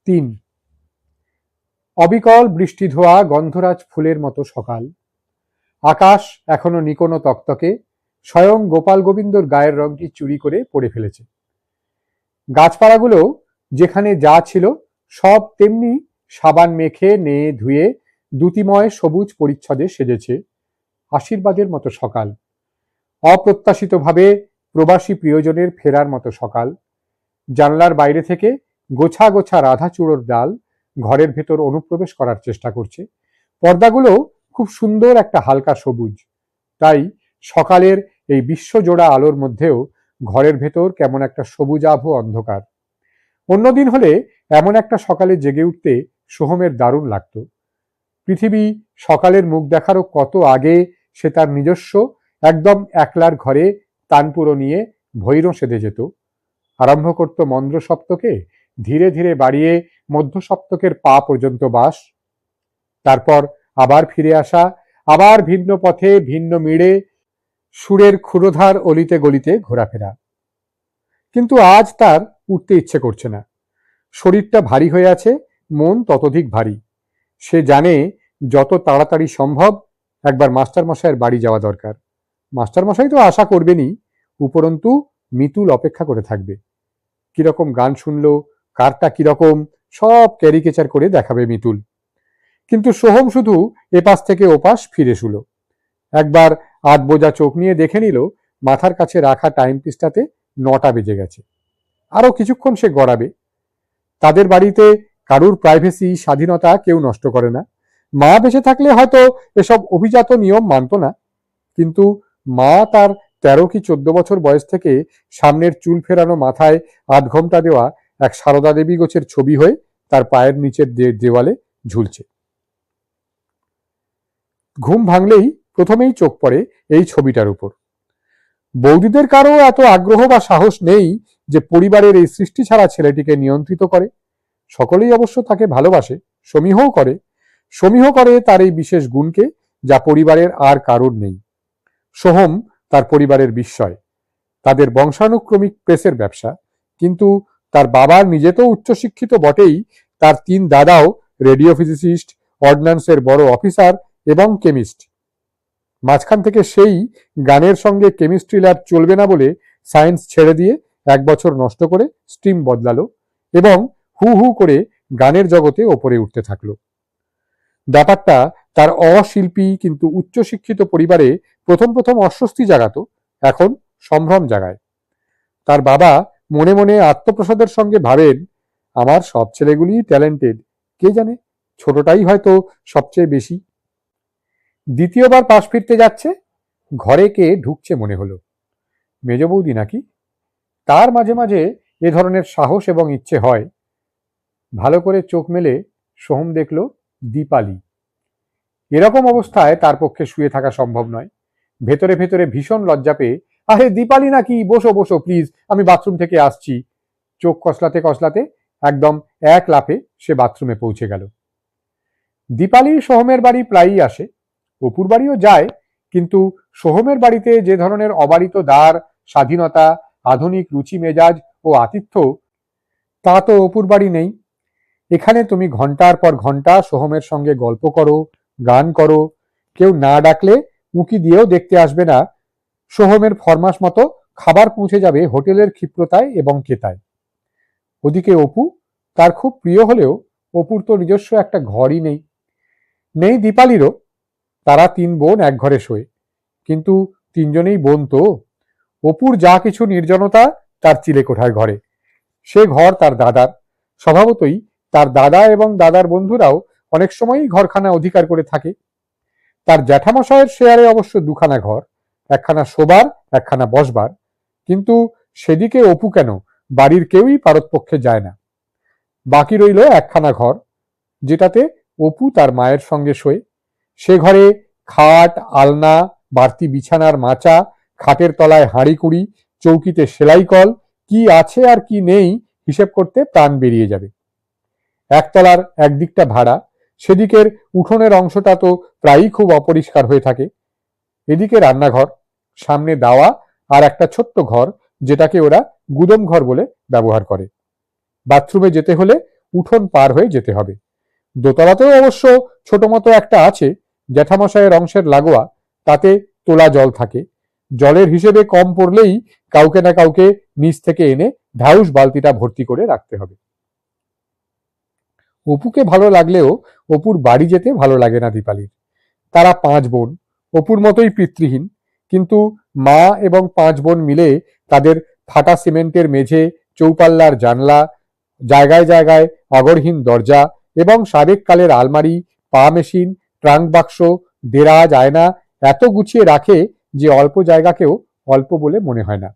3। অবিকল বৃষ্টি ধোয়া গন্ধরাজ ফুলের মতো সকাল। আকাশ এখনো নিকোনো তকতকে, স্বয়ং গোপাল গোবিন্দর গায়ের রংটি চুরি করে পড়ে ফেলেছে। গাছপালাগুলো যেখানে যা ছিল সব তেমনি সাবান মেখে নেয়ে ধুয়ে দ্যুতিময় সবুজ পরিচ্ছদে সেজেছে। আশীর্বাদের মতো সকাল, অপ্রত্যাশিতভাবে প্রবাসী প্রিয়জনের ফেরার মতো সকাল। জানলার বাইরে থেকে গোছা গোছা রাধাচূড়োর ডাল ঘরের ভেতর অনুপ্রবেশ করার চেষ্টা করছে। পর্দাগুলো খুব সুন্দর একটা হালকা সবুজ, তাই সকালের এই বিশ্বজোড়া আলোর মধ্যেও ঘরের ভেতর কেমন একটা সবুজাভ অন্ধকার। অন্যদিন হলে এমন একটা সকালে জেগে উঠতে সোহমের দারুণ লাগতো। পৃথিবী সকালের মুখ দেখারও কত আগে সে তার নিজস্ব একদম একলার ঘরে তানপুরো নিয়ে ভৈর সেধে যেত। আরম্ভ করত মন্দ্র সপ্তকে, ধীরে ধীরে বাড়িয়ে মধ্য সপ্তকের পা পর্যন্ত বাস, তারপর আবার ফিরে আসা, আবার ভিন্ন পথে ভিন্ন মিড়ে সুরের ক্ষুরোধার অলিতে গলিতে ঘোরাফেরা। কিন্তু আজ তার উঠতে ইচ্ছে করছে না। শরীরটা ভারী হয়ে আছে, মন ততোধিক ভারী। সে জানে যত তাড়াতাড়ি সম্ভব একবার মাস্টারমশাইয়ের বাড়ি যাওয়া দরকার। মাস্টারমশাই তো আশা করবেনই, উপরন্তু মিতুল অপেক্ষা করে থাকবে। কিরকম গান শুনলো, কারটা কিরকম, সব ক্যারিকেচার করে দেখাবে মিতুল। কিন্তু সোহম শুধু এপাশ থেকে ওপাশ ফিরে শুলো। একবার আধ বোঝা চোখ নিয়ে দেখে নিল মাথার কাছে রাখা টাইম পিসটাতে 9টা বেজে গেছে। আরো কিছুক্ষণ সে গড়াবে। তাদের বাড়িতে কারুর প্রাইভেসি স্বাধীনতা কেউ নষ্ট করে না। মা বেঁচে থাকলে হয়তো এসব অভিজাত নিয়ম মানত না, কিন্তু মা তার 13 কি 14 বছর বয়স থেকে সামনের চুল ফেরানো মাথায় 8 ঘোমটা দেওয়া এক সারদা দেবী গোছের ছবি হয়ে তার পায়ের নিচের দেওয়ালে ঝুলছে। ঘুম ভাঙলেই প্রথমেই চোখ পড়ে এই ছবিটার উপর। বৌদিদের কারো এত আগ্রহ বা সাহস নেই যে পরিবারের এই সৃষ্টি ছাড়া ছেলেটিকে নিয়ন্ত্রিত করে। সকলেই অবশ্য তাকে ভালোবাসে, সমীহ করে তার এই বিশেষ গুণকে, যা পরিবারের আর কারোর নেই। সোহম তার পরিবারের বিস্ময়। তাদের বংশানুক্রমিক প্রেসের ব্যবসা, কিন্তু তার বাবার নিজে তো উচ্চশিক্ষিত বটেই, তার 3 দাদাও রেডিও ফিজিসিস্ট, অর্ডিন্যান্সের বড় অফিসার এবং কেমিস্ট। মাঝখান থেকে সেই গানের সঙ্গে কেমিস্ট্রি ল্যাব চলবে না বলে সায়েন্স ছেড়ে দিয়ে 1 বছর নষ্ট করে স্ট্রিম বদলালো এবং হু হু করে গানের জগতে ওপরে উঠতে থাকলো। ব্যাপারটা তার অশিল্পী কিন্তু উচ্চশিক্ষিত পরিবারে প্রথম প্রথম অস্বস্তি জাগাতো, এখন সম্ভ্রম জাগায়। তার বাবা মনে মনে আত্মপ্রসাদের সঙ্গে ভাবেন, আমার সব ছেলেগুলি ট্যালেন্টেড, কে জানে ছোটটাই হয়তো সবচেয়ে বেশি। দ্বিতীয়বার পাশ ফিরতে যাচ্ছে, ঘরে কে ঢুকছে মনে হলো। মেজ বৌদি নাকি? তার মাঝে মাঝে এ ধরনের সাহস এবং ইচ্ছে হয়। ভালো করে চোখ মেলে সোহম দেখল দীপালি। এরকম অবস্থায় তার পক্ষে শুয়ে থাকা সম্ভব নয়। ভেতরে ভেতরে ভীষণ লজ্জা পেয়ে, আরে দীপালি নাকি, বসো বসো প্লিজ, আমি বাথরুম থেকে আসছি। চোখ কসলাতে কসলাতে একদম এক লাফে সে বাথরুমে পৌঁছে গেল। দীপালি সোহমের বাড়ি প্রায়ই আসে, অপুর বাড়িও যায়, কিন্তু সোহমের বাড়িতে যে ধরনের অবারিত দ্বার, স্বাধীনতা, আধুনিক রুচি মেজাজ ও আতিথ্য, তা তো অপুর বাড়ি নেই। এখানে তুমি ঘন্টার পর ঘন্টা সোহমের সঙ্গে গল্প করো, গান করো, কেউ না ডাকলে উঁকি দিয়েও দেখতে আসবে না। সোহমের ফরমাস মতো খাবার পৌঁছে যাবে হোটেলের ক্ষিপ্রতায় এবং কেতায়। ওদিকে অপু, তার খুব প্রিয় হলেও অপুর তো নিজস্ব একটা ঘরই নেই। নেই দীপালিরও। তারা 3 বোন এক ঘরে শোয়, কিন্তু 3 জনেই বোন তো। অপুর যা কিছু নির্জনতা তার চিলেকোঠার ঘরে। সে ঘর তার দাদার। স্বভাবতই তার দাদা এবং দাদার বন্ধুরাও অনেক সময়ই ঘরখানা অধিকার করে থাকে। তার জ্যাঠামশায়ের শেয়ারে অবশ্য 2খানা ঘর, একখানা শোবার, একখানা বসবার, কিন্তু সেদিকে অপু কেন, বাড়ির কেউই পারতপক্ষে যায় না। বাকি রইল একখানা ঘর, যেটাতে অপু তার মায়ের সঙ্গে শোয়। সে ঘরে খাট, আলনা, বাড়তি বিছানার মাচা, খাটের তলায় হাঁড়িকুড়ি, চৌকিতে সেলাই কল, কি আছে আর কি নেই হিসেব করতে প্রাণ বেরিয়ে যাবে। একতলার একদিকটা ভাড়া, সেদিকের উঠোনের অংশটা তো প্রায়ই খুব অপরিষ্কার হয়ে থাকে। এদিকে রান্নাঘর, সামনে দাওয়া, আর একটা ছোট্ট ঘর যেটাকে ওরা গুদম ঘর বলে ব্যবহার করে। বাথরুমে যেতে হলে উঠোন পার হয়ে যেতে হবে। দোতলাতেও অবশ্য ছোট মতো একটা আছে, জ্যাঠামশাইয়ের অংশের লাগোয়া, তাতে তোলা জল থাকে। জলের হিসেবে কম পড়লেই কাউকে না কাউকে নিচ থেকে এনে ঢাউস বালতিটা ভর্তি করে রাখতে হবে। অপুকে ভালো লাগলেও অপুর বাড়ি যেতে ভালো লাগে না দীপালির। তারা 5 বোন, অপুর মতোই পিতৃহীন, কিন্তু মা এবং 5 বোন মিলে তাদের ফাটা সিমেন্টের মেঝে, চৌপাল্লার জানলা, জায়গায় জায়গায় অগরহীন দরজা এবং সাবেক কালের আলমারি, পা মেশিন, ট্রাঙ্ক বাক্স, দেরাজ, আয়না এত গুছিয়ে রাখে যে অল্প জায়গাকেও অল্প বলে মনে হয় না।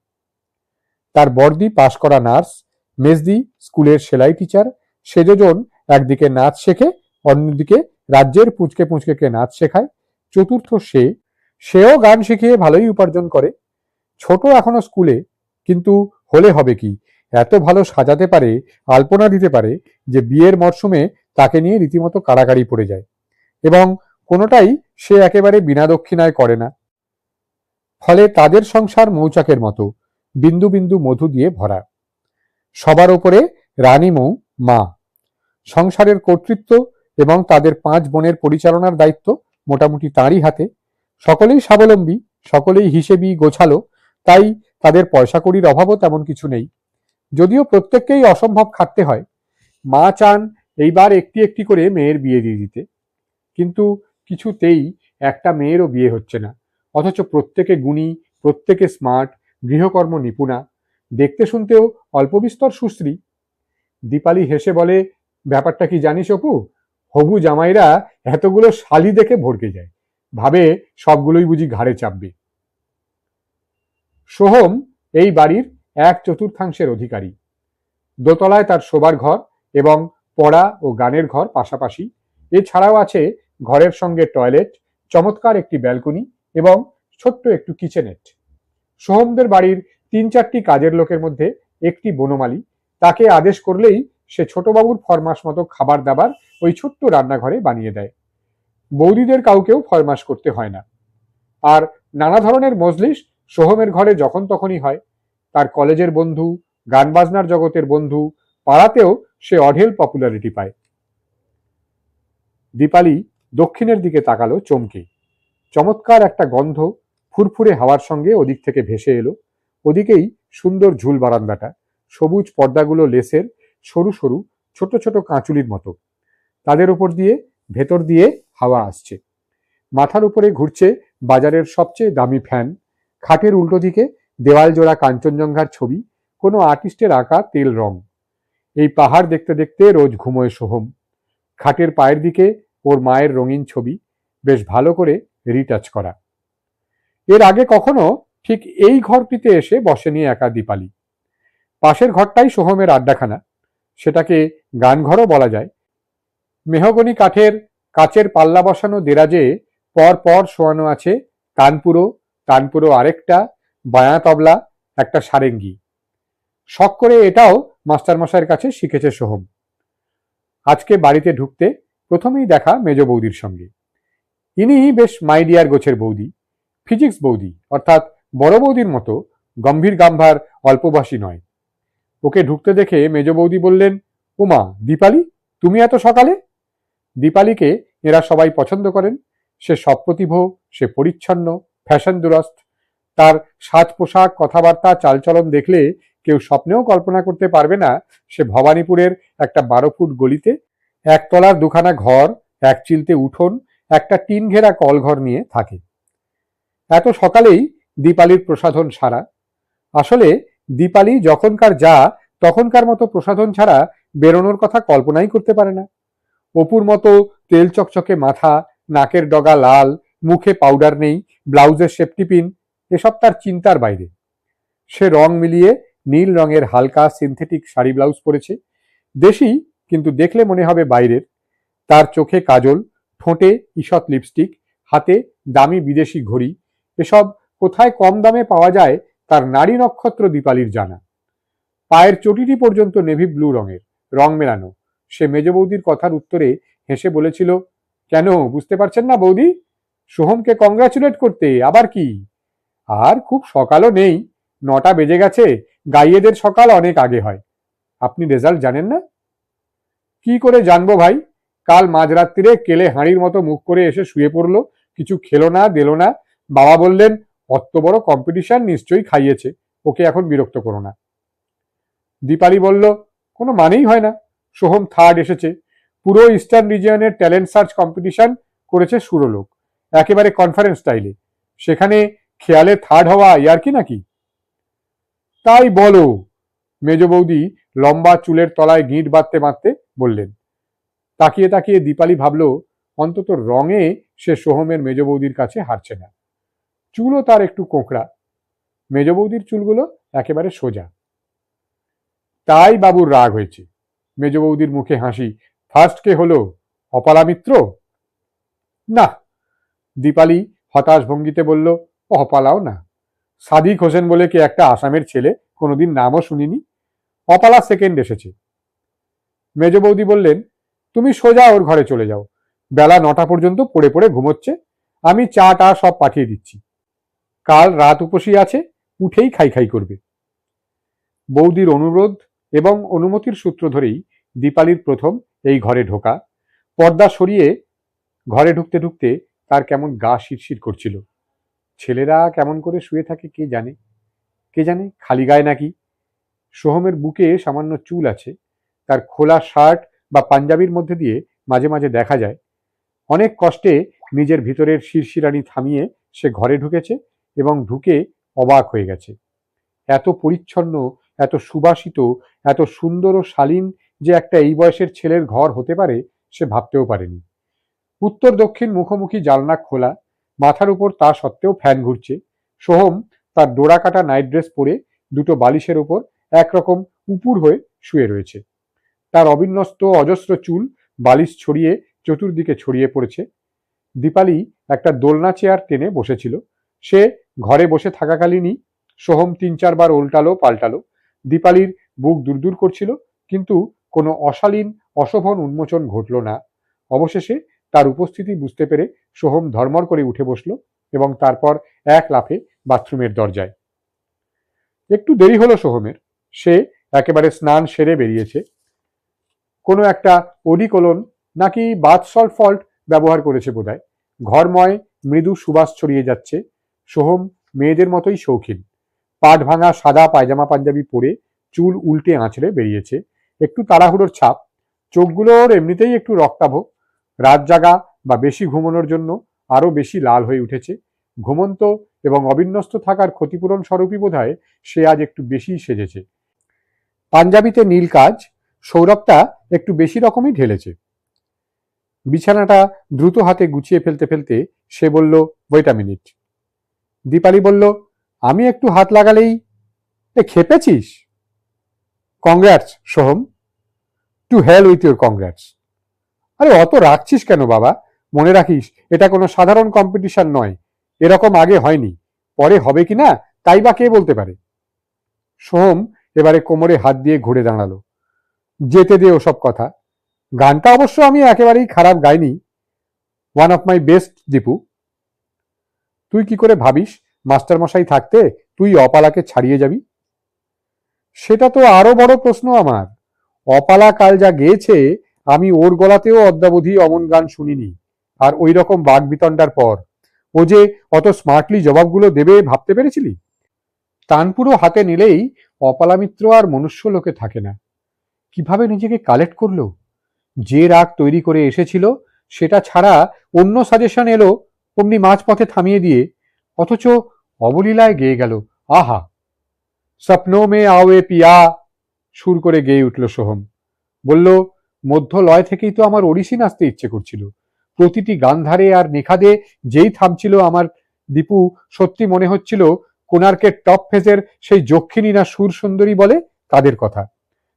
তার বড়দি পাশ করা নার্স, মেজদি স্কুলের সেলাই টিচার, সেজজন একদিকে নাচ শেখে, অন্যদিকে রাজ্যের পুঁচকে পুঁচকেকে নাচ শেখায়। চতুর্থ সেও গান শিখিয়ে ভালোই উপার্জন করে। ছোট এখনো স্কুলে, কিন্তু হলে হবে কি, এত ভালো সাজাতে পারে, আলপনা দিতে পারে যে বিয়ের মরশুমে তাকে নিয়ে রীতিমতো কাড়াকাড়ি পড়ে যায়, এবং কোনোটাই সে একেবারে বিনা দক্ষিণায় করে না। ফলে তাদের সংসার মৌচাকের মতো, বিন্দু বিন্দু মধু দিয়ে ভরা। সবার ওপরে রানী মৌ, মা। সংসারের কর্তৃত্ব এবং তাদের 5 বোনের পরিচালনার দায়িত্ব মোটামুটি তাঁরই হাতে। সকলেই স্বাবলম্বী, সকলেই হিসেবি, গোছালো, তাই তাদের পয়সা কড়ির অভাবও তেমন কিছু নেই। যদিও প্রত্যেককেই অসম্ভব খাটতে হয়। মা চান এইবার একটি একটি করে মেয়ের বিয়ে দিয়ে দিতে, কিন্তু কিছুতেই একটা মেয়েরও বিয়ে হচ্ছে না। অথচ প্রত্যেকে গুণী, প্রত্যেকে স্মার্ট, গৃহকর্ম নিপুণা, দেখতে শুনতেও অল্প বিস্তর সুশ্রী। দীপালি হেসে বলে, ব্যাপারটা কি জানিস অপু, হবু জামাইরা এতগুলো শালি দেখে ভড়কে যায়, ভাবে সবগুলোই বুঝি ঘাড়ে চাপবে। সোহম এই বাড়ির 1/4 অধিকারী। দোতলায় তার শোবার ঘর এবং পড়া ও গানের ঘর পাশাপাশি। এছাড়াও আছে ঘরের সঙ্গে টয়লেট, চমৎকার একটি ব্যালকনি এবং ছোট্ট একটু কিচেনেট। সোহমদের বাড়ির 3-4টি কাজের লোকের মধ্যে একটি বনমালী, তাকে আদেশ করলেই সে ছোটবাবুর ফরমাস মতো খাবার দাবার ওই ছোট্ট রান্নাঘরে বানিয়ে দেয়। বৌদিদের কাউকেও ফরমাস করতে হয় না। আর নানা ধরনের মজলিস সোহমের ঘরে যখন তখনই হয়। তার কলেজের বন্ধু, গান বাজনার জগতের বন্ধু, পাড়াতেও সে অঢেল পপুলারিটি পায়। দীপালি দক্ষিণের দিকে তাকালো চমকে। চমৎকার একটা গন্ধ ফুরফুরে হাওয়ার সঙ্গে ওদিক থেকে ভেসে এলো। ওদিকেই সুন্দর ঝুল বারান্দাটা, সবুজ পর্দাগুলো লেসের, সরু সরু ছোট ছোট কাঁচুলির মতো। তাদের উপর দিয়ে ভেতর দিয়ে হাওয়া আসছে। মাথার উপরে ঘুরছে বাজারের সবচেয়ে দামি ফ্যান। খাটের উল্টো দিকে দেওয়াল জোড়া কাঞ্চনজঙ্ঘার ছবি, কোনো আর্টিস্টের আঁকা তেল রং। এই পাহাড় দেখতে দেখতে রোজ ঘুমোয় সোহম। খাটের পায়ের দিকে ওর মায়ের রঙিন ছবি, বেশ ভালো করে রিটাচ করা। এর আগে কখনো ঠিক এই ঘরটিতে এসে বসেনি একা দীপালি। পাশের ঘরটাই সোহমের আড্ডাখানা, সেটাকে গান ঘরও বলা যায়। মেহগনি কাঠের কাচের পাল্লা বসানো দেরাজে পর পর শোয়ানো আছে তানপুরো, তানপুরো আরেকটা, বায়া তবলা, একটা সারেঙ্গি। শখ করে এটাও মাস্টারমশাইয়ের কাছে শিখেছে সোহম। আজকে বাড়িতে ঢুকতে প্রথমেই দেখা মেজ বৌদির সঙ্গে। ইনি বেশ মাইডিয়ার গোছের বৌদি, ফিজিক্স বৌদি, অর্থাৎ বড় বৌদির মতো গম্ভীর গাম্ভার অল্পবাসী নয়। ওকে ঢুকতে দেখে মেজ বৌদি বললেন, উমা, দীপালি, তুমি এত সকালে? দীপালিকে এরা সবাই পছন্দ করেন। সে সপ্রতিভ, সে পরিচ্ছন্ন, ফ্যাশন দুরস্ত। তার সাজ পোশাক, কথাবার্তা, চালচলন দেখলে কেউ স্বপ্নেও কল্পনা করতে পারবে না সে ভবানীপুরের একটা 12 ফুট গলিতে 1 তলার 2খানা ঘর, 1 চিলতে উঠোন, একটা টিন ঘেরা কলঘর নিয়ে থাকে। এত সকালেই দীপালির প্রসাধন সারা। আসলে দীপালি যখনকার যা তখনকার মতো প্রসাধন ছাড়া বেরোনোর কথা কল্পনাই করতে পারে না। অপুর মতো তেল চকচকে মাথা, নাকের ডগা লাল, মুখে পাউডার নেই, ব্লাউজের সেফটি পিন, এসব তার চিন্তার বাইরে। সে রং মিলিয়ে নীল রঙের হালকা সিনথেটিক শাড়ি ব্লাউজ পরেছে। দেশি, কিন্তু দেখলে মনে হবে বাইরের। তার চোখে কাজল, ঠোঁটে ঈষৎ লিপস্টিক, হাতে দামি বিদেশি ঘড়ি। এসব কোথায় কম দামে পাওয়া যায় তার নারী নক্ষত্র দীপালির জানা। পায়ের চটিটি পর্যন্ত নেভি ব্লু রঙের, রং মেলানো। সে মেজ বৌদির কথার উত্তরে হেসে বলেছিল, কেন বুঝতে পারছেন না বৌদি? সোহমকে কংগ্রাচুলেট করতে, আবার কি? আর খুব সকালও নেই, 9টা বেজে গেছে, গাইয়েদের সকাল অনেক আগে হয়। আপনি রেজাল্ট জানেন না? কি করে জানবো ভাই, কাল মাঝরাত্রিরে কেলে হাঁড়ির মতো মুখ করে এসে শুয়ে পড়লো, কিছু খেলো না দিল না। বাবা বললেন অত বড় কম্পিটিশন নিশ্চয়ই খাইয়েছে, ওকে এখন বিরক্ত করো না। দীপালি বলল কোনো মানেই হয় না, সোহম থার্ড এসেছে, পুরো ইস্টার্ন রিজিয়নের ট্যালেন্ট সার্চ কম্পিটিশন করেছে সুরলোক, একেবারে কনফারেন্স স্টাইলে, সেখানে খেয়ালে থার্ড হওয়া ইয়ার কি নাকি? তাই বলো, মেজ বৌদি লম্বা চুলের তলায় গিঁট বাঁধতে বাঁধতে বললেন। তাকিয়ে তাকিয়ে দীপালি ভাবল অন্তত রঙে সে সোহমের মেজ বৌদির কাছে হারছে না। চুলও তার একটু কোঁকড়া, মেজ বৌদির চুলগুলো একেবারে সোজা। তাই বাবুর রাগ হয়েছে। মেজ বৌদির মুখে হাসি। ফার্স্ট কে হলো? অপালা মিত্র? না, দীপালি হতাশ ভঙ্গিতে বলল, অপালাও না, সাদিক হোসেন বলে কে একটা আসামের ছেলে, কোনোদিন নামও শুনিনি, অপালা সেকেন্ড এসেছে। মেজ বৌদি বললেন, তুমি সোজা ওর ঘরে চলে যাও, বেলা 9টা পর্যন্ত পড়ে পড়ে ঘুমোচ্ছে, আমি চা টা সব পাঠিয়ে দিচ্ছি, কাল রাত উপসী আছে, উঠেই খাই খাই করবে। বৌদির অনুরোধ এবং অনুমতির সূত্র ধরেই দীপালির প্রথম এই ঘরে ঢোকা। পর্দা সরিয়ে ঘরে ঢুকতে ঢুকতে তার কেমন গা শিরশির করছিল। ছেলেরা কেমন করে শুয়ে থাকে কে জানে, কে জানে খালি গায়ে নাকি। সোহমের বুকে সামান্য চুল আছে, তার খোলা শার্ট বা পাঞ্জাবির মধ্যে দিয়ে মাঝে মাঝে দেখা যায়। অনেক কষ্টে নিজের ভিতরের শিরশিরানি থামিয়ে সে ঘরে ঢুকেছে এবং ঢুকে অবাক হয়ে গেছে। এত পরিচ্ছন্ন, এত সুবাসিত, এত সুন্দর ও শালীন যে একটা এই বয়সের ছেলের ঘর হতে পারে সে ভাবতেও পারেনি। উত্তর দক্ষিণ মুখোমুখি জানলা খোলা, মাথার উপর তা সত্ত্বেও ফ্যান ঘুরছে। সোহম তার ডোরা কাটা নাইট ড্রেস পরে দুটো বালিশের ওপর একরকম উপুর হয়ে শুয়ে রয়েছে। তার অবিন্যস্ত অজস্র চুল বালিশ ছড়িয়ে চতুর্দিকে ছড়িয়ে পড়েছে। দীপালি একটা দোলনা চেয়ার টেনে বসেছিল। সে ঘরে বসে থাকাকালীনই সোহম 3-4 বার উল্টালো পাল্টালো। দীপালির বুক দুরদুর করছিল, কিন্তু কোনো অশালীন অশোভন উন্মোচন ঘটল না। অবশেষে তার উপস্থিতি বুঝতে পেরে সোহম ধর্মর করে উঠে বসল এবং তারপর এক লাফে বাথরুমের দরজায়। একটু দেরি হলো সোহমের, সে একেবারে স্নান সেরে বেরিয়েছে। কোনো একটা ওডিকোলন নাকি বাথ সল্ট ফল্ট ব্যবহার করেছে বোধহয়। ঘরময় মৃদু সুবাস ছড়িয়ে যাচ্ছে। সোহম মেয়েদের মতোই শৌখিন, পাট ভাঙা সাদা পায়জামা পাঞ্জাবি পরে চুল উল্টে আঁচড়ে বেরিয়েছে। একটু তাড়াহুড়োর ছাপ, চোখগুলোর এমনিতেই একটু রক্তাভ, রাত জাগা বা বেশি ঘুমানোর জন্য আরো বেশি লাল হয়ে উঠেছে। ঘুমন্ত এবং অবিন্যস্ত থাকার ক্ষতিপূরণ স্বরূপই বোধহয় সে আজ একটু বেশি সেজেছে। পাঞ্জাবিতে নীল কাজ, সৌরভটা একটু বেশি রকমই ঢেলেছে। বিছানাটা দ্রুত হাতে গুছিয়ে ফেলতে ফেলতে সে বলল, ওয়েট আ মিনিট। দীপালি বলল, আমি একটু হাত লাগালেই খেপেছিস? Congrats Soham, to hell with your congrats. আরে অত রাখছিস কেন বাবা, মনে রাখিস এটা কোনো সাধারণ কম্পিটিশন নয়, এরকম আগে হয়নি, পরে হবে কিনা তাই বা কে বলতে পারে। সোহম এবারে কোমরে হাত দিয়ে ঘুরে দাঁড়ালো। যেতে দে ওসব কথা, গানটা অবশ্য আমি একেবারেই খারাপ gynae, one of my best Dipu. তুই কি করে ভাবিস মাস্টার মশাই থাকতে তুই অপালাকে ছাড়িয়ে যাবি? সেটা তো আরো বড় প্রশ্ন আমার। অপালা কাল যা গেয়েছে আমি ওর গলাতেও অদ্যাবধি অমন গান শুনিনি। আর ওই রকম বাঘ বিতণ্ডার পর ও যে অত স্মার্টলি জবাবগুলো দেবে ভাবতে পেরেছিলি? তানপুরো হাতে নিলেই অপালা মিত্র আর মনুষ্য লোকে থাকে না। কিভাবে নিজেকে কালেক্ট করলো, যে রাগ তৈরি করে এসেছিল সেটা ছাড়া অন্য সাজেশন এলো অমনি মাঝপথে থামিয়ে দিয়ে, অথচ অবলীলায় গেয়ে গেল, আহা স্বপ্নো মে আওয়ে পিয়া, সুর করে গেয়ে উঠল সোহম। বলল, মধ্য লয় থেকেই তো আমার ওড়িশি নাচতে ইচ্ছে করছিল। প্রতিটি গান্ধারে আর নিখাদে যেই থামছিল আমার দীপু, সত্যি মনে হচ্ছিল কোণার্কের টপ ফেজের সেই যক্ষিণী না সুর সুন্দরী বলে তাদের কথা।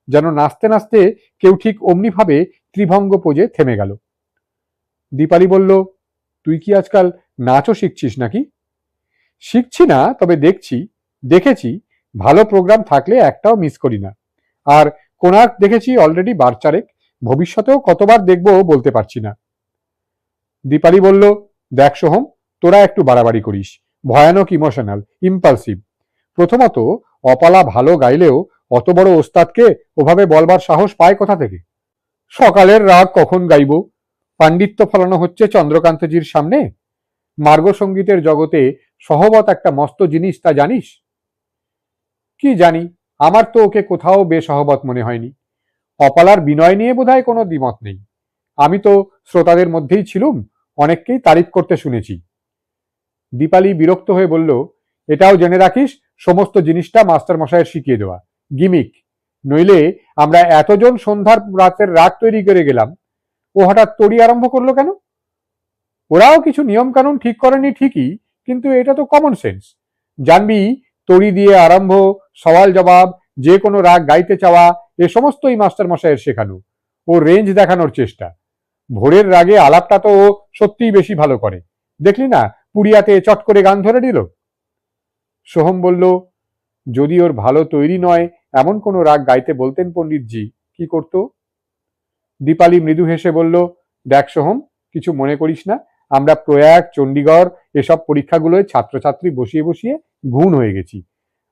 যেন নাচতে নাচতে কেউ ঠিক অমনি ভাবে ত্রিভঙ্গ পোজে থেমে গেল। দীপালি বলল, তুই কি আজকাল নাচও শিখছিস নাকি? শিখছি না, তবে দেখেছি ভালো প্রোগ্রাম থাকলে একটাও মিস করি না। আর কোণার্ক দেখেছি অলরেডি বার চারেক, ভবিষ্যতেও কতবার দেখবো বলতে পারছি না। দীপালি বলল, দেখ সোহম, তোরা একটু বাড়াবাড়ি করিস, ভয়ানক ইমোশনাল, ইম্পালসিভ। প্রথমত অপালা ভালো গাইলেও অত বড় ওস্তাদকে ওভাবে বলবার সাহস পায় কোথা থেকে? সকালের রাগ কখন গাইব? পাণ্ডিত্য ফলানো হচ্ছে চন্দ্রকান্তজির সামনে। মার্গ সঙ্গীতের জগতে সহবত একটা মস্ত জিনিস, তা জানিস? কি জানি, আমার তো ওকে কোথাও বেসহবত মনে হয়নি। অপালার বিনয় নিয়ে বোধহয় কোনো দ্বিমত নেই। আমি তো শ্রোতাদের মধ্যেই ছিলুম, অনেককেই তারিফ করতে শুনেছি। দীপালি বিরক্ত হয়ে বলল, এটাও জেনে রাখিস, সমস্ত জিনিসটা মাস্টার মশাইয়ের শিখিয়ে দেওয়া, গিমিক। নইলে আমরা এতজন সন্ধ্যার রাতের রাগ তৈরি করে গেলাম, ও হঠাৎ তড়ি আরম্ভ করলো কেন? ওরাও কিছু নিয়ম কানুন ঠিক করেনি ঠিকই, কিন্তু এটা তো কমন সেন্স। জানবি, তড়ি দিয়ে আরম্ভ, সওয়াল জবাব, যে কোনো রাগ গাইতে চাওয়া, এ সমস্তই মাস্টার মশাইয়ের শেখানো। ও রেঞ্জ দেখানোর চেষ্টা। ভোরের রাগে আলাপটা তো ও সত্যিই বেশি ভালো করে। দেখলি না, পুরিয়াতে চট করে গান ধরে দিল। সোহম বলল, যদি ওর ভালো তৈরি নয় এমন কোনো রাগ গাইতে বলতেন পণ্ডিতজি, কি করত? দীপালি মৃদু হেসে বলল, দেখ সোহম, কিছু মনে করিস না, আমরা প্রয়াগ, চণ্ডীগড় এসব পরীক্ষাগুলোয় ছাত্রছাত্রী বসিয়ে বসিয়ে ঘুণ হয়ে গেছি।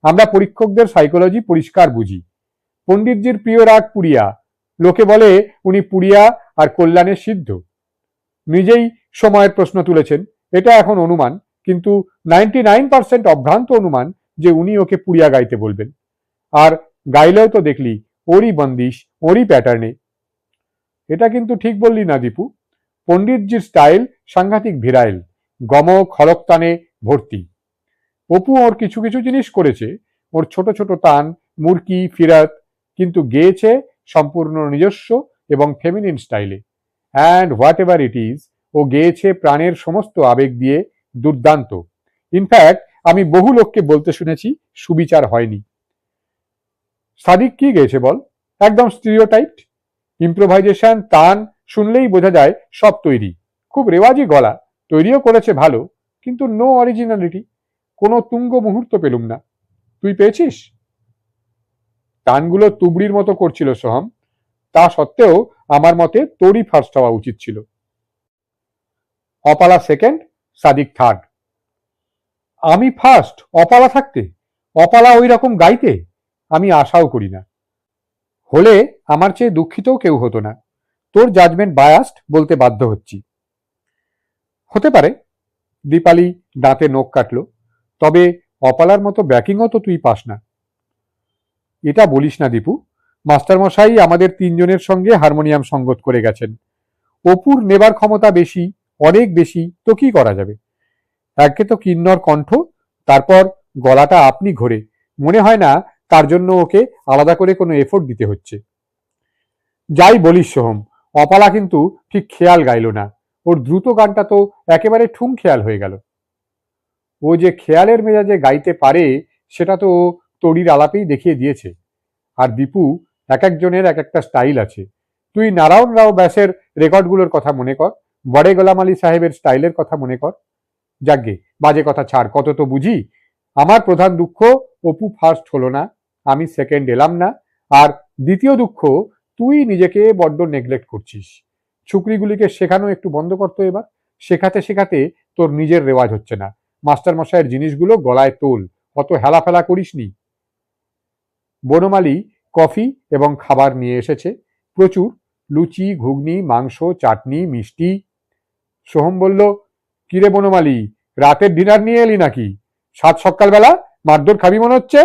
আমরা পরীক্ষকদের সাইকোলজি পরিষ্কার বুঝি। পণ্ডিতজির প্রিয় রাগ পুরিয়া। লোকে বলে উনি পুরিয়া আর কল্যাণের সিদ্ধ। নিজেই সময়ের প্রশ্ন তুলেছেন। এটা এখন অনুমান, কিন্তু 99% অভ্রান্ত অনুমান যে উনি ওকে পুরিয়া গাইতে বলবেন। আর গাইলেও তো দেখলি ওরই বন্দিশ, ওরই প্যাটার্নে। এটা কিন্তু ঠিক বললি না দীপু। পণ্ডিতজির স্টাইল সাংঘাতিক ভিরাইল, গমক খড়কতানে ভর্তি। অপু ওর কিছু কিছু জিনিস করেছে, ওর ছোট ছোট তান, মুরকি, ফিরাত, কিন্তু গেয়েছে সম্পূর্ণ নিজস্ব এবং ফেমিনিন স্টাইলে। And what ever it, is গেয়েছে প্রাণের সমস্ত আবেগ দিয়ে, দুর্দান্ত। ইনফ্যাক্ট আমি বহু লোককে বলতে শুনেছি সুবিচার হয়নি। সাদিক কি গেয়েছে বল? একদম স্টিরিওটাইপড। ইম্প্রোভাইজেশন, তান শুনলেই বোঝা যায় সব তৈরি। খুব রেওয়াজি গলা, তৈরিও করেছে ভালো, কিন্তু নো অরিজিনালিটি। কোনো তুঙ্গ মুহূর্ত পেলুম না। তুই পেয়েছিস? টানগুলো তুবড়ির মতো করছিল সোহম। তা সত্ত্বেও আমার মতে তোরই ফার্স্ট হওয়া উচিত ছিল। Apala second, Sadiq third. আমি ফার্স্ট অপালা থাকতে? অপালা ওই রকম গাইতে? আমি আশাও করি না। হলে আমার চেয়ে দুঃখিতও কেউ হতো না। তোর জাজমেন্ট বায়াসড বলতে বাধ্য হচ্ছি। হতে পারে। দীপালি দাঁতে নখ কাটল। তবে অপালার মতো ব্যাকিংও তো তুই পাস না। এটা বলিস না দীপু। মাস্টারমশাই আমাদের তিনজনের সঙ্গে হারমোনিয়াম সঙ্গত করে গেছেন। অপুর নেবার ক্ষমতা বেশি, অনেক বেশি, তো কি করা যাবে? একে তো কিন্নর কণ্ঠ, তারপর গলাটা আপনি ঘোরে। মনে হয় না তার জন্য ওকে আলাদা করে কোনো এফোর্ট দিতে হচ্ছে। যাই বলিস সোহম, অপালা কিন্তু ঠিক খেয়াল গাইল না। ওর দ্রুত গানটা তো একেবারে ঠুং খেয়াল হয়ে গেল। ও যে খেয়ালের মেজাজে গাইতে পারে সেটা তো ও তড়ির আলাপেই দেখিয়ে দিয়েছে। আর দীপু, এক একজনের এক একটা স্টাইল আছে। তুই নারায়ণ রাও ব্যাসের রেকর্ডগুলোর কথা মনে কর, বড়ে গোলাম আলী সাহেবের স্টাইলের কথা মনে কর। যাকগে, বাজে কথা ছাড়, কত তো বুঝি। আমার প্রধান দুঃখ, অপু ফার্স্ট হলো না, আমি সেকেন্ড এলাম না। আর দ্বিতীয় দুঃখ, তুই নিজেকে বড্ড নেগলেক্ট করছিস। ছুকরিগুলিকে শেখানো একটু বন্ধ করতো এবার। শেখাতে শেখাতে তোর নিজের রেওয়াজ হচ্ছে না। মাস্টার মশাইয়ের জিনিসগুলো গলায় তোল, অত হেলাফেলা করিসনি। বনমালী কফি এবং খাবার নিয়ে এসেছে, প্রচুর। লুচি, ঘুগনি, মাংস, চাটনি, মিষ্টি। সোহম বলল, কিরে বনমালী, রাতের ডিনার নিয়ে এলি নাকি? সাত সকালবেলা মারধর খাবি মনে হচ্ছে।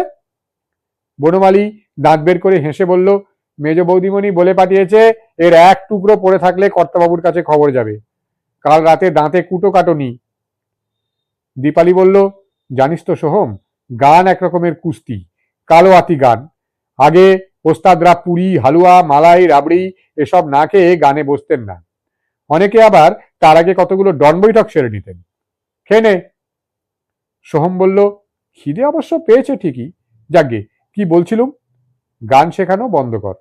বনমালী দাঁত বের করে হেসে বলল, মেজ বৌদিমণি বলে পাঠিয়েছে এর এক টুকরো পড়ে থাকলে কর্তাবাবুর কাছে খবর যাবে। কাল রাতে দাঁতে কুটো কাটনি। দীপালি বলল, জানিস তো সোহম, গান এক রকমের কুস্তি, কালো আতি গান। আগে ওস্তাদরা পুরি, হালুয়া, মালাই, রাবড়ি এসব না খেয়ে গানে বসতেন না। অনেকে আবার তার আগে কতগুলো ডন বৈঠক সেরে নিতেন। খেয়ে নে। সোহম বলল, খিদে অবশ্য পেয়েছে ঠিকই। যাকগে, কি বলছিলুম? গান শেখানো বন্ধ কর।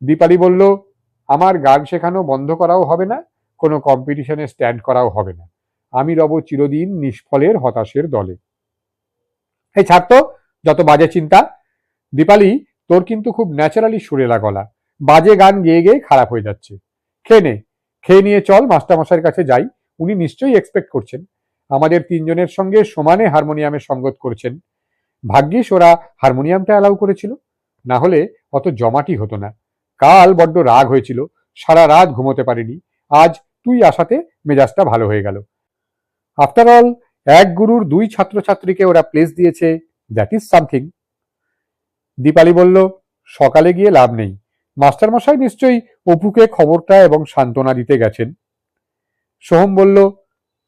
দীপালি বলল, আমার গান শেখানো বন্ধ করাও হবে না, কোনো কম্পিটিশনে স্ট্যান্ড করাও হবে না। আমি রব চিরদিন নিষ্ফলের হতাশের দলে। এই ছাড় তো, যত বাজে চিন্তা। দীপালি, তোর কিন্তু খুব ন্যাচারালি সুরেলা গলা, বাজে গান গেয়ে গেয়ে খারাপ হয়ে যাচ্ছে। খেয়ে নে। খেয়ে নিয়ে চল মাস্টারমশাইয়ের কাছে যাই। উনি নিশ্চয়ই এক্সপেক্ট করছেন। আমাদের তিনজনের সঙ্গে সমানে হারমোনিয়ামে সঙ্গত করছেন। ভাগ্যিস ওরা হারমোনিয়ামটা অ্যালাউ করেছিল, না হলে অত জমাটি হতো না। কাল বড্ড রাগ হয়েছিল, সারা রাত ঘুমোতে পারিনি। আজ তুই আসাতে মেজাজটা ভালো হয়ে গেল। আফটার অল, এক গুরুর দুই ছাত্রছাত্রীকে ওরা প্লেস দিয়েছে, দ্যাট ইজ সামথিং। দীপালি বলল, সকালে গিয়ে লাভ নেই, মাস্টারমশাই নিশ্চয়ই অপুকে খবরটা এবং সান্ত্বনা দিতে গেছেন। সোহম বলল,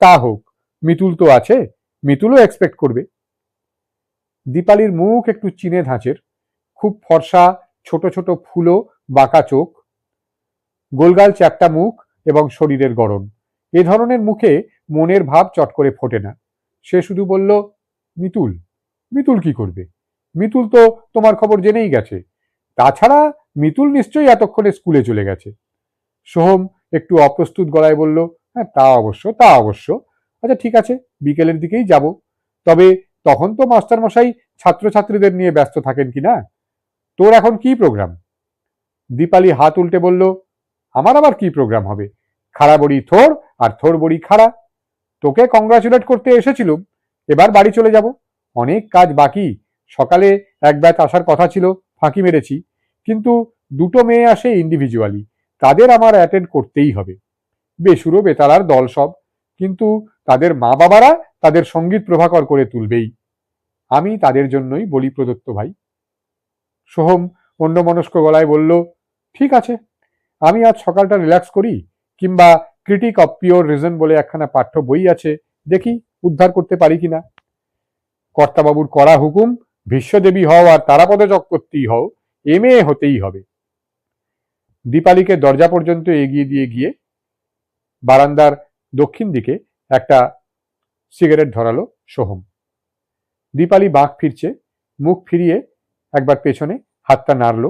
তা হোক, মিতুল তো আছে, মিতুলও এক্সপেক্ট করবে। দীপালির মুখ একটু চিনে ধাঁচের, খুব ফর্সা, ছোট ছোট ফুলো বাঁকা চোখ, গোলগাল চ্যাপ্টা মুখ এবং শরীরের গড়ন। এ ধরনের মুখে মনের ভাব চট করে ফোটে না। সে শুধু বলল, মিতুল? মিতুল কি করবে? মিতুল তো তোমার খবর জেনেই গেছে। তাছাড়া মিতুল নিশ্চয়ই এতক্ষণে স্কুলে চলে গেছে। সোহম একটু অপ্রস্তুত গলায় বলল, হ্যাঁ তা অবশ্য, তা অবশ্য। আচ্ছা ঠিক আছে, বিকেলের দিকেই যাব। তবে তখন তো মাস্টারমশাই ছাত্রছাত্রীদের নিয়ে ব্যস্ত থাকেন কিনা। তোর এখন কি প্রোগ্রাম? দীপালি হাত উল্টে বলল, আমার আবার কি প্রোগ্রাম হবে? খাড়া বড়ি থোর আর থোর বড়ি খাড়া। তোকে কংগ্রাচুলেট করতে এসেছিলুম, এবার বাড়ি চলে যাব। অনেক কাজ বাকি। সকালে এক ব্যাচ আসার কথা ছিল, ফাঁকি মেরেছি। কিন্তু দুটো মেয়ে আসে ইন্ডিভিজুয়ালি, তাদের আমার অ্যাটেন্ড করতেই হবে। বেসুরো বেতালার দল সব, কিন্তু তাদের মা বাবারা তাদের সঙ্গীত প্রভাকর করে তুলবেই। আমি তাদের জন্যই বলি প্রদত্ত ভাই। সোহম অন্যমনস্ক গলায় বলল, ঠিক আছে, আমি আজ সকালটা রিল্যাক্স করি, কিংবা ক্রিটিক অফ পিওর রিজন বলে একখানা পাঠ্য বই আছে, দেখি উদ্ধার করতে পারি কিনা। কর্তাবাবুর কড়া হুকুম, ভীষ্মদেবী হও আর তারাপদ চক্রবর্তী হও, এমএ হতেই হবে। দীপালিকে দরজা পর্যন্ত এগিয়ে দিয়ে গিয়ে বারান্দার দক্ষিণ দিকে একটা সিগারেট ধরালো সোহম। দীপালি বাঁক ফিরছে, মুখ ফিরিয়ে একবার পেছনে হাতটা নাড়ল,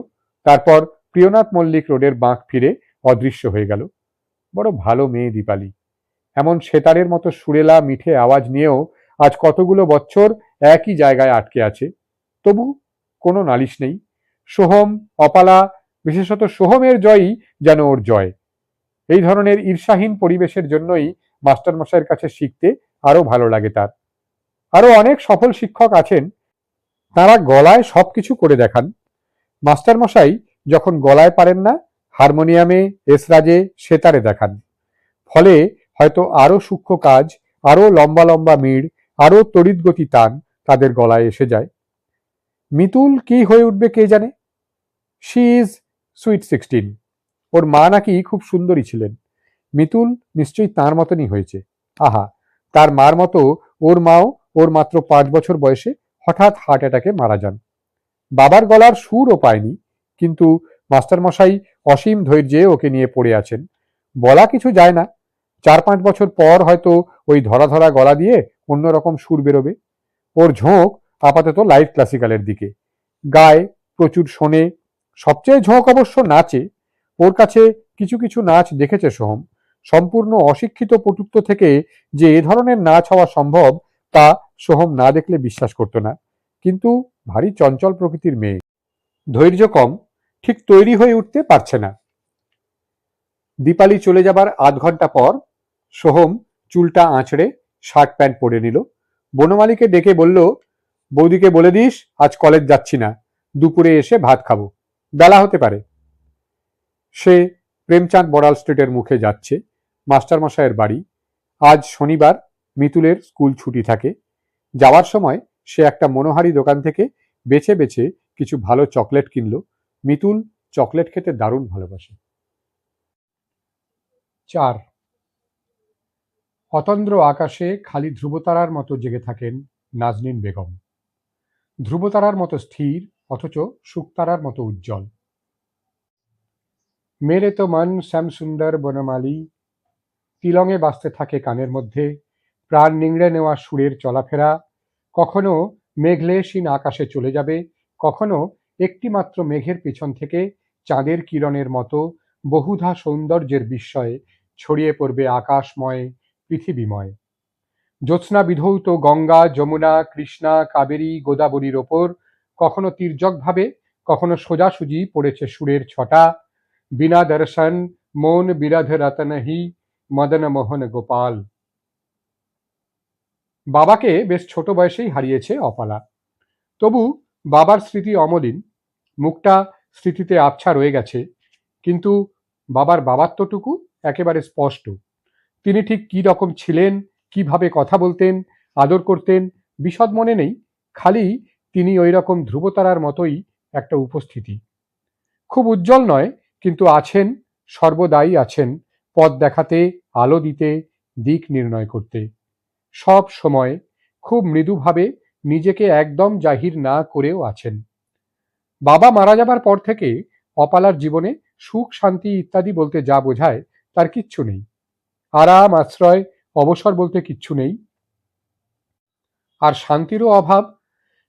তারপর প্রিয়নাথ মল্লিক রোডের বাঁক ফিরে অদৃশ্য হয়ে গেল। বড় ভালো মেয়ে দীপালি। এমন সেতারের মতো সুরেলা মিঠে আওয়াজ নিয়েও আজ কতগুলো বছর একই জায়গায় আটকে আছে, তবু কোনো নালিশ নেই। সোহম, অপালা, বিশেষত সোহমের জয়ই যেন ওর জয়। এই ধরনের ঈর্ষাহীন পরিবেশের জন্যই মাস্টারমশাইয়ের কাছে শিখতে আরো ভালো লাগে তার। আরো অনেক সফল শিক্ষক আছেন, তারা গলায় সবকিছু করে দেখান। মাস্টারমশাই যখন গলায় পারেন না, হারমোনিয়ামে, এসরাজে, সেতারে দেখান। ফলে হয়তো আরো সূক্ষ্ম কাজ, আরো লম্বা লম্বা মিড়, আরো তড়িৎগতি তান তাদের গলায় এসে যায়। মিতুল কি হয়ে উঠবে কে জানে। She is sweet 16। ওর মা নাকি খুব সুন্দরী ছিলেন। মিতুল নিশ্চয়ই তার মতনই হয়েছে। আহা, তার মার মতো ওর মাও ওর মাত্র 5 বছর বয়সে হঠাৎ হার্ট অ্যাটাকে মারা যান। বাবার গলার সুরও পায়নি, কিন্তু মাস্টারমশাই অসীম ধৈর্যে ওকে নিয়ে পড়ে আছেন। বলা কিছু যায় না, 4-5 বছর পর হয়তো ওই ধরা ধরা গলা দিয়ে অন্যরকম সুর বেরোবে। ওর ঝোঁক আপাতত লাইট ক্লাসিক্যালের দিকে। গায়, প্রচুর শোনে, সবচেয়ে ঝোঁক অবশ্য নাচে। ওর কাছে কিছু কিছু নাচ দেখেছে সোহম। সম্পূর্ণ অশিক্ষিত পটুত্ব থেকে যে এ ধরনের নাচ হওয়া সম্ভব, তা সোহম না দেখলে বিশ্বাস করত না। কিন্তু ভারী চঞ্চল প্রকৃতির মেয়ে, ধৈর্য কম, ঠিক তৈরি হয়ে উঠতে পারছে না। দীপালি চলে যাবার আধ ঘন্টা পর সোহম চুলটা আঁচড়ে শার্ট প্যান্ট পরে নিল। বনমালীকে ডেকে বলল, বৌদিকে বলে দিস আজ কলেজ যাচ্ছি না, দুপুরে এসে ভাত খাবো, বেলা হতে পারে। সে প্রেমচাঁদ বড়াল স্ট্রিটের মুখে যাচ্ছে, মাস্টারমশাইয়ের বাড়ি। আজ শনিবার, মিতুলের স্কুল ছুটি থাকে। যাওয়ার সময় সে একটা মনোহারী দোকান থেকে বেছে বেছে কিছু ভালো চকলেট কিনল। মিতুল চকলেট খেতে দারুণ ভালোবাসে। 4। অতন্দ্র আকাশে খালি ধ্রুবতারার মতো জেগে থাকেন নাজনীন বেগম। ধ্রুবতারার মতো স্থির, অথচ শুকতারার মতো উজ্জ্বল। মেরে তো মন শ্যামসুন্দর বনমালী তিলঙে বাজতে থাকে কানের মধ্যে, প্রাণ নিংড়ে নেওয়া সুরের চলাফেরা। কখনো মেঘলেশহীন আকাশে চলে যাবে, কখনো একটি মাত্র মেঘের পেছন থেকে চাঁদের কিরণের মতো বহুধা সৌন্দর্যের বিস্ময়ে ছড়িয়ে পড়বে আকাশময়, পৃথিবীময়। জ্যোৎস্না বিধৌত গঙ্গা, যমুনা, কৃষ্ণা, কাবেরী, গোদাবরীর ওপর কখনো তির্যকভাবে, কখনো সোজাসুজি পড়েছে সুরের ছটা। বিনা দর্শন মন বিরধ রতনহি মদন মোহন গোপাল। বাবাকে বেশ ছোট বয়সেই হারিয়েছে অপালা। তবু বাবার স্মৃতি অমলিন, মুখটা স্মৃতিতে আবছা রয়ে গেছে। কিন্তু বাবার বাবাত্বটুকু একেবারে স্পষ্ট। তিনি ঠিক কী রকম ছিলেন, কিভাবে কথা বলতেন, আদর করতেন, বিশদ মনে নেই, খালি তিনি ওই রকম ধ্রুবতারার মতোই একটা উপস্থিতি। খুব উজ্জ্বল নয়, কিন্তু আছেন, সর্বদাই আছেন, পথ দেখাতে, আলো দিতে, দিক নির্ণয় করতে। সব সময় খুব মৃদুভাবে, নিজেকে একদম জাহির না করেও আছেন। বাবা মারা যাবার পর থেকে অপালার জীবনে সুখ, শান্তি ইত্যাদি বলতে যা বোঝায় তার কিচ্ছু নেই। আরাম, আশ্রয়, অবসর বলতে কিচ্ছু নেই। আর শান্তিরও অভাব।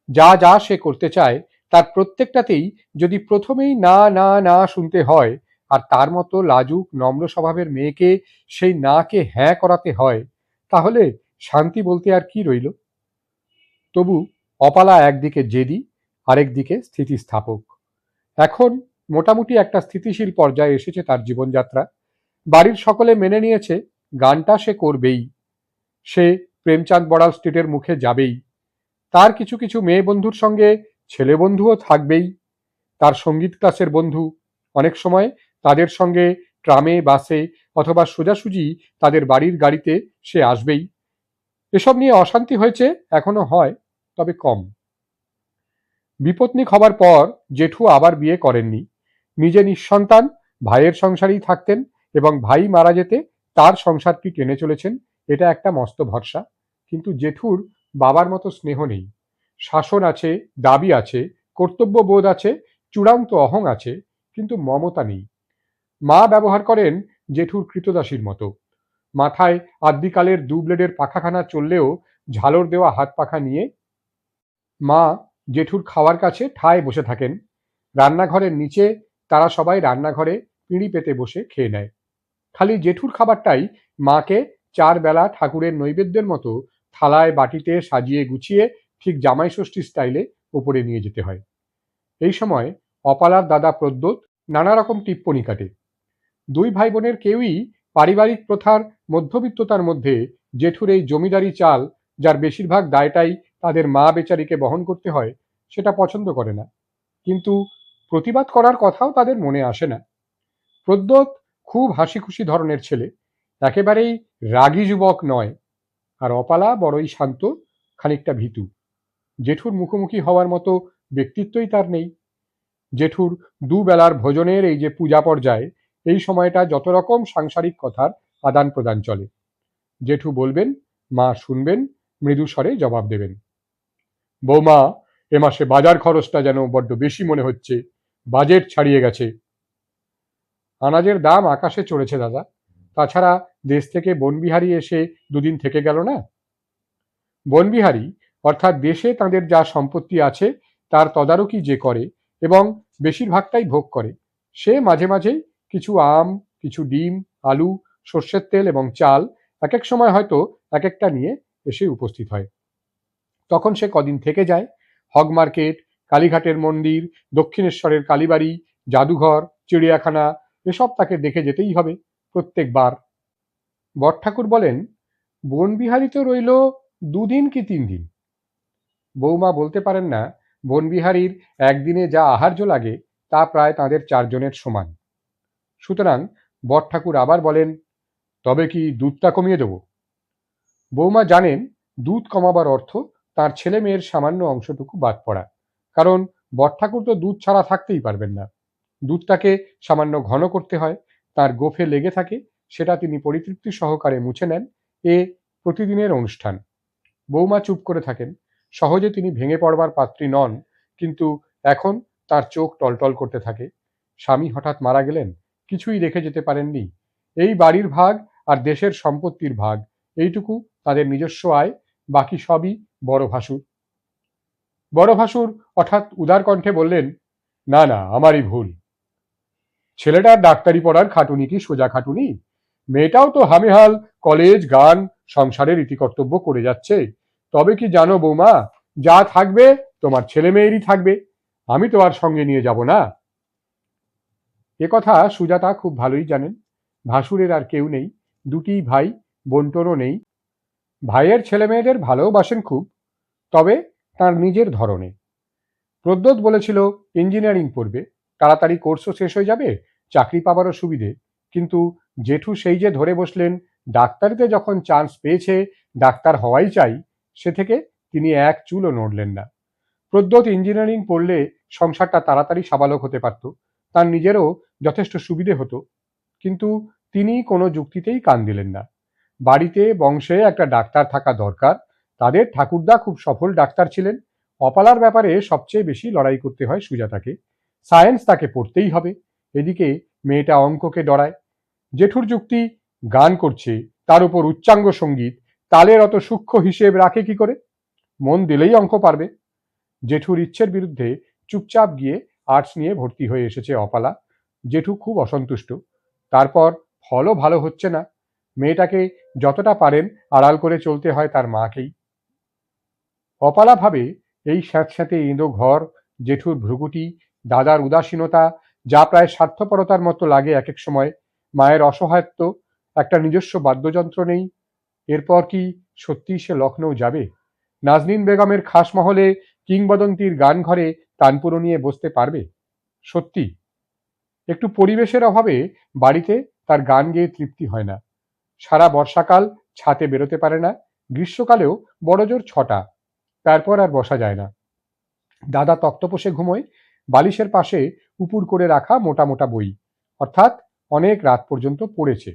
যা যা সে করতে চায় তার প্রত্যেকটাতেই যদি প্রথমেই না না না শুনতে হয়, আর তার মতো লাজুক নম্র স্বভাবের মেয়েকে সেই নাকে হ্যাঁ করাতে হয়, তাহলে শান্তি বলতে আর কি রইল? তবু অপালা একদিকে জেদি, আরেকদিকে স্থিতিস্থাপক। এখন মোটামুটি একটা স্থিতিশীল পর্যায়ে এসেছে তার জীবনযাত্রা। বাড়ির সকলে মেনে নিয়েছে গানটা সে করবেই, সে প্রেমচাঁদ বড়াল স্ট্রিটের মুখে যাবেই। তার কিছু কিছু মেয়ে বন্ধুর সঙ্গে ছেলে বন্ধুও থাকবেই। তার সঙ্গীত ক্লাসের বন্ধু, অনেক সময় তাদের সঙ্গে ট্রামে, বাসে অথবা সোজাসুজি তাদের বাড়ির গাড়িতে সে আসবেই। এসব নিয়ে অশান্তি হয়েছে, এখনো হয়, তবে কম। বিপত্নিক হবার পর জেঠু আবার বিয়ে করেননি। নিজে নিঃসন্তান, ভাইয়ের সংসারেই থাকতেন, এবং ভাই মারা যেতে তার সংসারটি টেনে চলেছেন, এটা একটা মস্ত ভরসা। কিন্তু জেঠুর বাবার মতো স্নেহ নেই। শাসন আছে, দাবি আছে, কর্তব্যবোধ আছে, চূড়ান্ত অহং আছে, কিন্তু মমতা নেই। মা ব্যবহার করেন জেঠুর কৃতদাসীর মতো। মাথায় আদ্যিকালের দু ব্লেডের পাখাখানা চললেও ঝালর দেওয়া হাত পাখা নিয়ে মা জেঠুর খাওয়ার কাছে ঠায় বসে থাকেন। রান্নাঘরের নিচে তারা সবাই রান্নাঘরে পিঁড়ি পেতে বসে খেয়ে নেয়। খালি জেঠুর খাবারটাই মাকে 4 বেলা ঠাকুরের নৈবেদ্যের মতো থালায় বাটিতে সাজিয়ে গুছিয়ে ঠিক জামাই ষষ্ঠী স্টাইলে ওপরে নিয়ে যেতে হয়। এই সময় অপালার দাদা প্রদ্যোৎ নানা রকম টিপ্পনি কাটে। দুই ভাই বোনের কেউই পারিবারিক প্রথার মধ্যবিত্ততার মধ্যে জেঠুর এই জমিদারি চাল, যার বেশিরভাগ দায়টাই তাদের মা বেচারিকে বহন করতে হয়, সেটা পছন্দ করে না। কিন্তু প্রতিবাদ করার কথাও তাদের মনে আসে না। প্রদ্যোৎ খুব হাসি খুশি ধরনের ছেলে, একেবারেই রাগী যুবক নয়। আর অপালা বড়ই শান্ত, খানিকটা ভীতু। জেঠুর মুখোমুখি হওয়ার মতো ব্যক্তিত্বই তার নেই। জেঠুর দুবেলার ভোজনের এই যে পূজা পর্যায়ে, এই সময়টা যত রকম সাংসারিক কথার আদান প্রদান চলে। জেঠু বলবেন, মা শুনবেন, মৃদু স্বরে জবাব দেবেন। বৌমা, এ মাসে বাজার খরচটা যেন বড্ড বেশি মনে হচ্ছে, বাজেট ছাড়িয়ে গেছে। আনাজের দাম আকাশে চড়েছে দাদা, তাছাড়া দেশ থেকে বনবিহারী এসে দুদিন থেকে গেল না। বনবিহারী অর্থাৎ দেশে তাদের যা সম্পত্তি আছে তার তদারকি যে করে এবং বেশিরভাগটাই ভোগ করে, সে মাঝে মাঝেই কিছু আম, কিছু ডিম, আলু, সর্ষের তেল এবং চাল এক এক সময় হয়তো এক একটা নিয়ে এসে উপস্থিত হয়। তখন সে কদিন থেকে যায়। হগ মার্কেট, কালীঘাটের মন্দির, দক্ষিণেশ্বরের কালীবাড়ি, জাদুঘর, চিড়িয়াখানা, এসব তাকে দেখে যেতেই হবে প্রত্যেকবার। বড়ঠাকুর বলেন, বনবিহারী তো রইল 2 দিন কি 3 দিন। বৌমা বলতে পারেন না বনবিহারীর একদিনে যা আহার্য লাগে তা প্রায় তাঁদের 4 জনের সমান। সুতরাং বড়ঠাকুর আবার বলেন, তবে কি দুধটা কমিয়ে দেব? বৌমা জানেন দুধ কমাবার অর্থ তার ছেলে মেয়ের সামান্য অংশটুকু বাদ পড়া, কারণ বড়ঠাকুর তো দুধ ছাড়া থাকতেই পারবেন না। দুধটাকে সামান্য ঘন করতে হয়, তার গোফে লেগে থাকে, সেটা তিনি পরিতৃপ্তি সহকারে মুছে নেন। এ প্রতিদিনের অনুষ্ঠান। বৌমা চুপ করে থাকেন। সহজে তিনি ভেঙে পড়বার পাত্রী নন, কিন্তু এখন তার চোখ টলটল করতে থাকে। স্বামী হঠাৎ মারা গেলেন, কিছুই রেখে যেতে পারেননি। এই বাড়ির ভাগ আর দেশের সম্পত্তির ভাগ, এইটুকু তাদের নিজস্ব আয়, বাকি সবই বড় ভাসুর। বড় ভাসুর হঠাৎ উদার কণ্ঠে বললেন, না না, আমারই ভুল। ছেলেটার ডাক্তারি পড়ার খাটুনি কি সোজা খাটুনি? মেয়েটাও তো হামেহাল কলেজ, গান, সংসারের রীতিকর্তব্য করে যাচ্ছে। তবে কি জানো বৌমা, যা থাকবে তোমার ছেলে মেয়েরই থাকবে, আমি তো আর সঙ্গে নিয়ে যাব না। এ কথা সুজাতা খুব ভালোই জানেন। ভাসুরের আর কেউ নেই, দুটিই ভাই, বন্টনও নেই। ভাইয়ের ছেলে মেয়েদের ভালোবাসেন খুব, তবে তার নিজের ধরনে। প্রদ্যোৎ বলেছিল ইঞ্জিনিয়ারিং পড়বে, তাড়াতাড়ি কোর্সও শেষ হয়ে যাবে, চাকরি পাবারও সুবিধে, কিন্তু জেঠু সেই যে ধরে বসলেন ডাক্তারিতে যখন চান্স পেয়েছে ডাক্তার হওয়াই চাই, সে থেকে তিনি এক চুলও নড়লেন না। প্রদ্যোৎ ইঞ্জিনিয়ারিং পড়লে সংসারটা তাড়াতাড়ি সাবালক হতে পারত, তার নিজেরও যথেষ্ট সুবিধে হতো, কিন্তু তিনি কোনো যুক্তিতেই কান দিলেন না। বাড়িতে বংশে একটা ডাক্তার থাকা দরকার, তাদের ঠাকুরদা খুব সফল ডাক্তার ছিলেন। অপালার ব্যাপারে সবচেয়ে বেশি লড়াই করতে হয় সুজাতাকে, সায়েন্স তাকে পড়তেই হবে। এদিকে মেয়েটা অঙ্ককে ডরায়। জেঠুর যুক্তি, গান করছে তার উপর উচ্চাঙ্গ সঙ্গীত, তালের অত সূক্ষ্ম হিসেব রাখে কি করে, মন দিলেই অঙ্ক পারবে। জেঠুর ইচ্ছের বিরুদ্ধে চুপচাপ গিয়ে আর্টস নিয়ে ভর্তি হয়ে এসেছে অপালা। জেঠু খুব অসন্তুষ্ট, তারপর ফলও ভালো হচ্ছে না। মেয়েটাকে যতটা পারেন আড়াল করে চলতে হয় তার মাকেই। অপালা ভাবে এই স্যাঁতস্যাঁতে এঁদো ঘর, জেঠুর ভ্রুকুটি, দাদার উদাসীনতা, যা প্রায় স্বার্থপরতার মতো লাগে এক এক সময়, মায়ের অসহায়ত্ব, একটা নিজস্ব বাদ্যযন্ত্র নেই। এরপর কি সত্যিই সে লখনৌ যাবে? নাজনীন বেগমের খাস মহলে কিংবদন্তির গান ঘরে তানপুরো নিয়ে বসতে পারবে? সত্যি একটু পরিবেশের অভাবে বাড়িতে তার গান গেয়ে তৃপ্তি হয় না। সারা বর্ষাকাল ছাতে বেরোতে পারে না, গ্রীষ্মকালেও বড়জোর 6টা, তারপর আর বসা যায় না। দাদা তক্তপোষে ঘুমোয়, বালিশের পাশে উপুর করে রাখা মোটা মোটা বই, অর্থাৎ অনেক রাত পর্যন্ত পড়েছে।